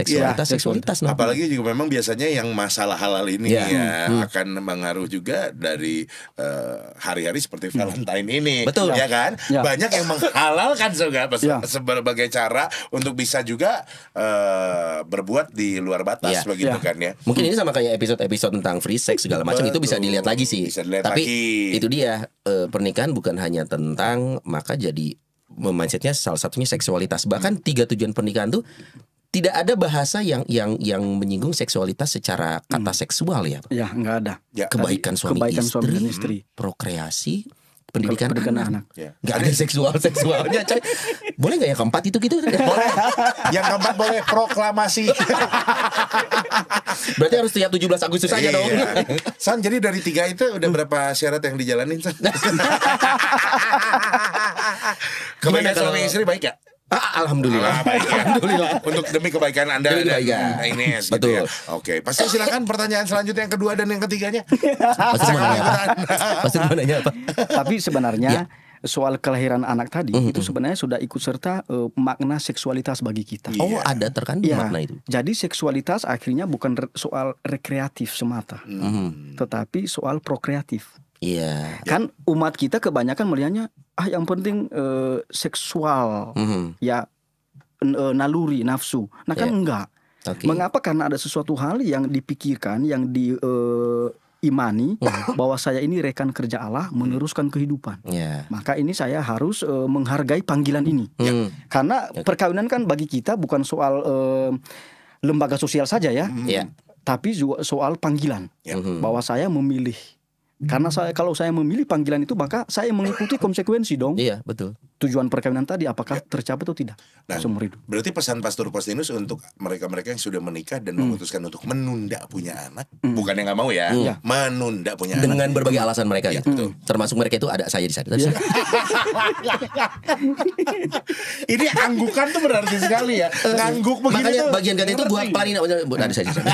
Nah, apalagi juga memang biasanya yang masalah halal ini akan mengaruh juga dari hari-hari seperti Valentine ini. Betul. Ya kan? Banyak yang menghalalkan sebagai cara untuk bisa juga berbuat di luar batas begitu kan ya. Mungkin ini sama kayak episode tentang free sex segala macam, itu bisa dilihat lagi sih. Tapi itu dia, pernikahan bukan hanya tentang maka jadi mindsetnya salah satunya seksualitas. Bahkan 3 tujuan pernikahan tuh tidak ada bahasa yang menyinggung seksualitas secara kata seksual ya. Ya, enggak ada. Kebaikan suami istri, prokreasi, pendidikan anak. Nggak ada seksualnya, coy. Boleh nggak yang keempat itu gitu? Boleh. Yang keempat boleh proklamasi. Berarti harus setiap 17 Agustus aja dong. San, jadi dari 3 itu udah berapa syarat yang dijalanin, San? Kebaikan suami istri baik ya? Alhamdulillah. Alhamdulillah. Untuk demi kebaikan Anda dan Ines. Betul. Gitu ya. Oke, pasti silakan pertanyaan selanjutnya yang kedua dan yang ketiganya. Pasti mau nanya apa? Tapi sebenarnya soal kelahiran anak tadi itu sebenarnya sudah ikut serta makna seksualitas bagi kita. Oh, ada terkandung makna itu. Jadi seksualitas akhirnya bukan soal rekreatif semata, tetapi soal prokreatif. Iya. Kan umat kita kebanyakan melihatnya yang penting seksual, naluri, nafsu. Nah kan enggak. Mengapa? Karena ada sesuatu hal yang dipikirkan, yang diimani bahwa saya ini rekan kerja Allah meneruskan kehidupan. Maka ini saya harus menghargai panggilan ini. Karena perkawinan kan bagi kita bukan soal lembaga sosial saja ya, tapi juga soal panggilan. Bahwa saya memilih Karena kalau saya memilih panggilan itu, maka saya mengikuti konsekuensi dong. Iya, betul. Tujuan perkawinan tadi apakah tercapai atau tidak seumur hidup. Berarti pesan Pastor Postinus untuk mereka-mereka yang sudah menikah dan memutuskan untuk menunda punya anak, bukan yang nggak mau ya, menunda punya dengan anak. berbagai alasan mereka ya. Termasuk mereka itu ada saya di sana. Ini anggukan tuh berarti sekali ya. Ngangguk begini Makanya tuh. bagian ganti itu gua pelani ada saya di sana.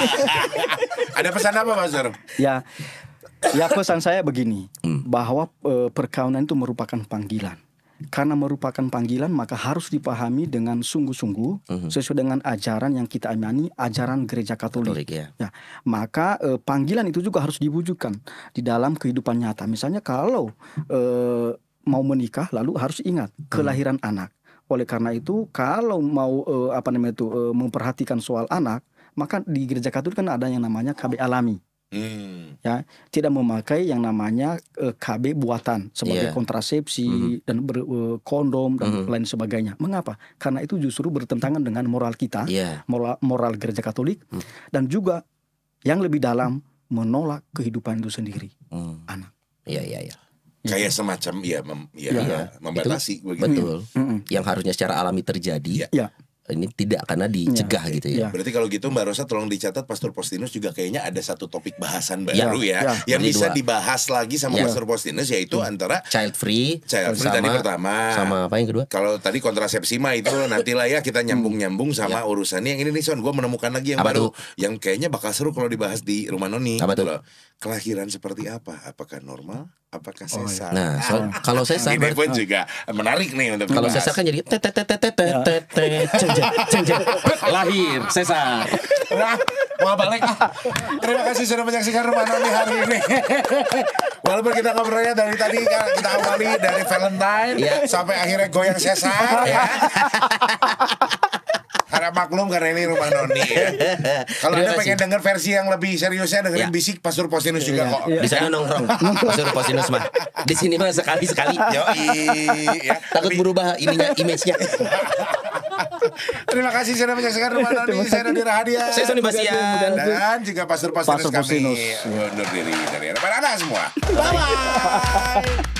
Ada pesan apa, Pastor? Ya pesan saya begini, bahwa perkawinan itu merupakan panggilan. Karena merupakan panggilan, maka harus dipahami dengan sungguh-sungguh sesuai dengan ajaran yang kita imani, ajaran Gereja Katolik. Ya. Maka panggilan itu juga harus diwujudkan di dalam kehidupan nyata. Misalnya kalau mau menikah, lalu harus ingat kelahiran anak. Oleh karena itu, kalau mau memperhatikan soal anak, maka di Gereja Katolik kan ada yang namanya KB alami. Ya, tidak memakai yang namanya KB buatan sebagai kontrasepsi dan kondom dan lain sebagainya. Mengapa? Karena itu justru bertentangan dengan moral kita, moral Gereja Katolik, dan juga yang lebih dalam menolak kehidupan itu sendiri, anak. Iya. Kayak semacam membatasi itu, betul. Yang harusnya secara alami terjadi. Ini tidak karena dicegah gitu ya. Berarti kalau gitu Mbak Rosa tolong dicatat, Pastor Postinus juga kayaknya ada satu topik bahasan baru yang bisa dibahas lagi sama Pastor Postinus, yaitu antara child free tadi pertama, sama apa yang kedua? Kalau tadi kontrasepsi mah itu nantilah ya kita nyambung sama urusannya. Yang ini nih Son, gue menemukan lagi yang baru yang kayaknya bakal seru kalau dibahas di Rumah Noni. Gitu. Kelahiran seperti apa? Apakah normal? Apakah sesar? Nah, kalau sesar ini pun juga menarik nih untuk kalau sesar kan jadi lahir sesar. Mau balik. Terima kasih sudah menyaksikan Rumah Noni hari ini. Walaupun kita ngobrolnya dari tadi kita awali dari Valentine sampai akhirnya goyang sesar ya. Harap maklum karena ini Rumah Noni ya. Kalau Anda pengen denger versi yang lebih seriusnya, dengerin bisik Pastor Postinus juga kok. Di sana nongkrong Pastor Postinus mah. Di sini mah sekali-sekali. Takut berubah image-nya. Terima kasih sudah menyaksikan Rumah Noni. Saya Noni Rahadia. Saya Sony Basian. Dan juga Pastor Postinus kami undur diri dari hadapan Anda semua. Bye-bye.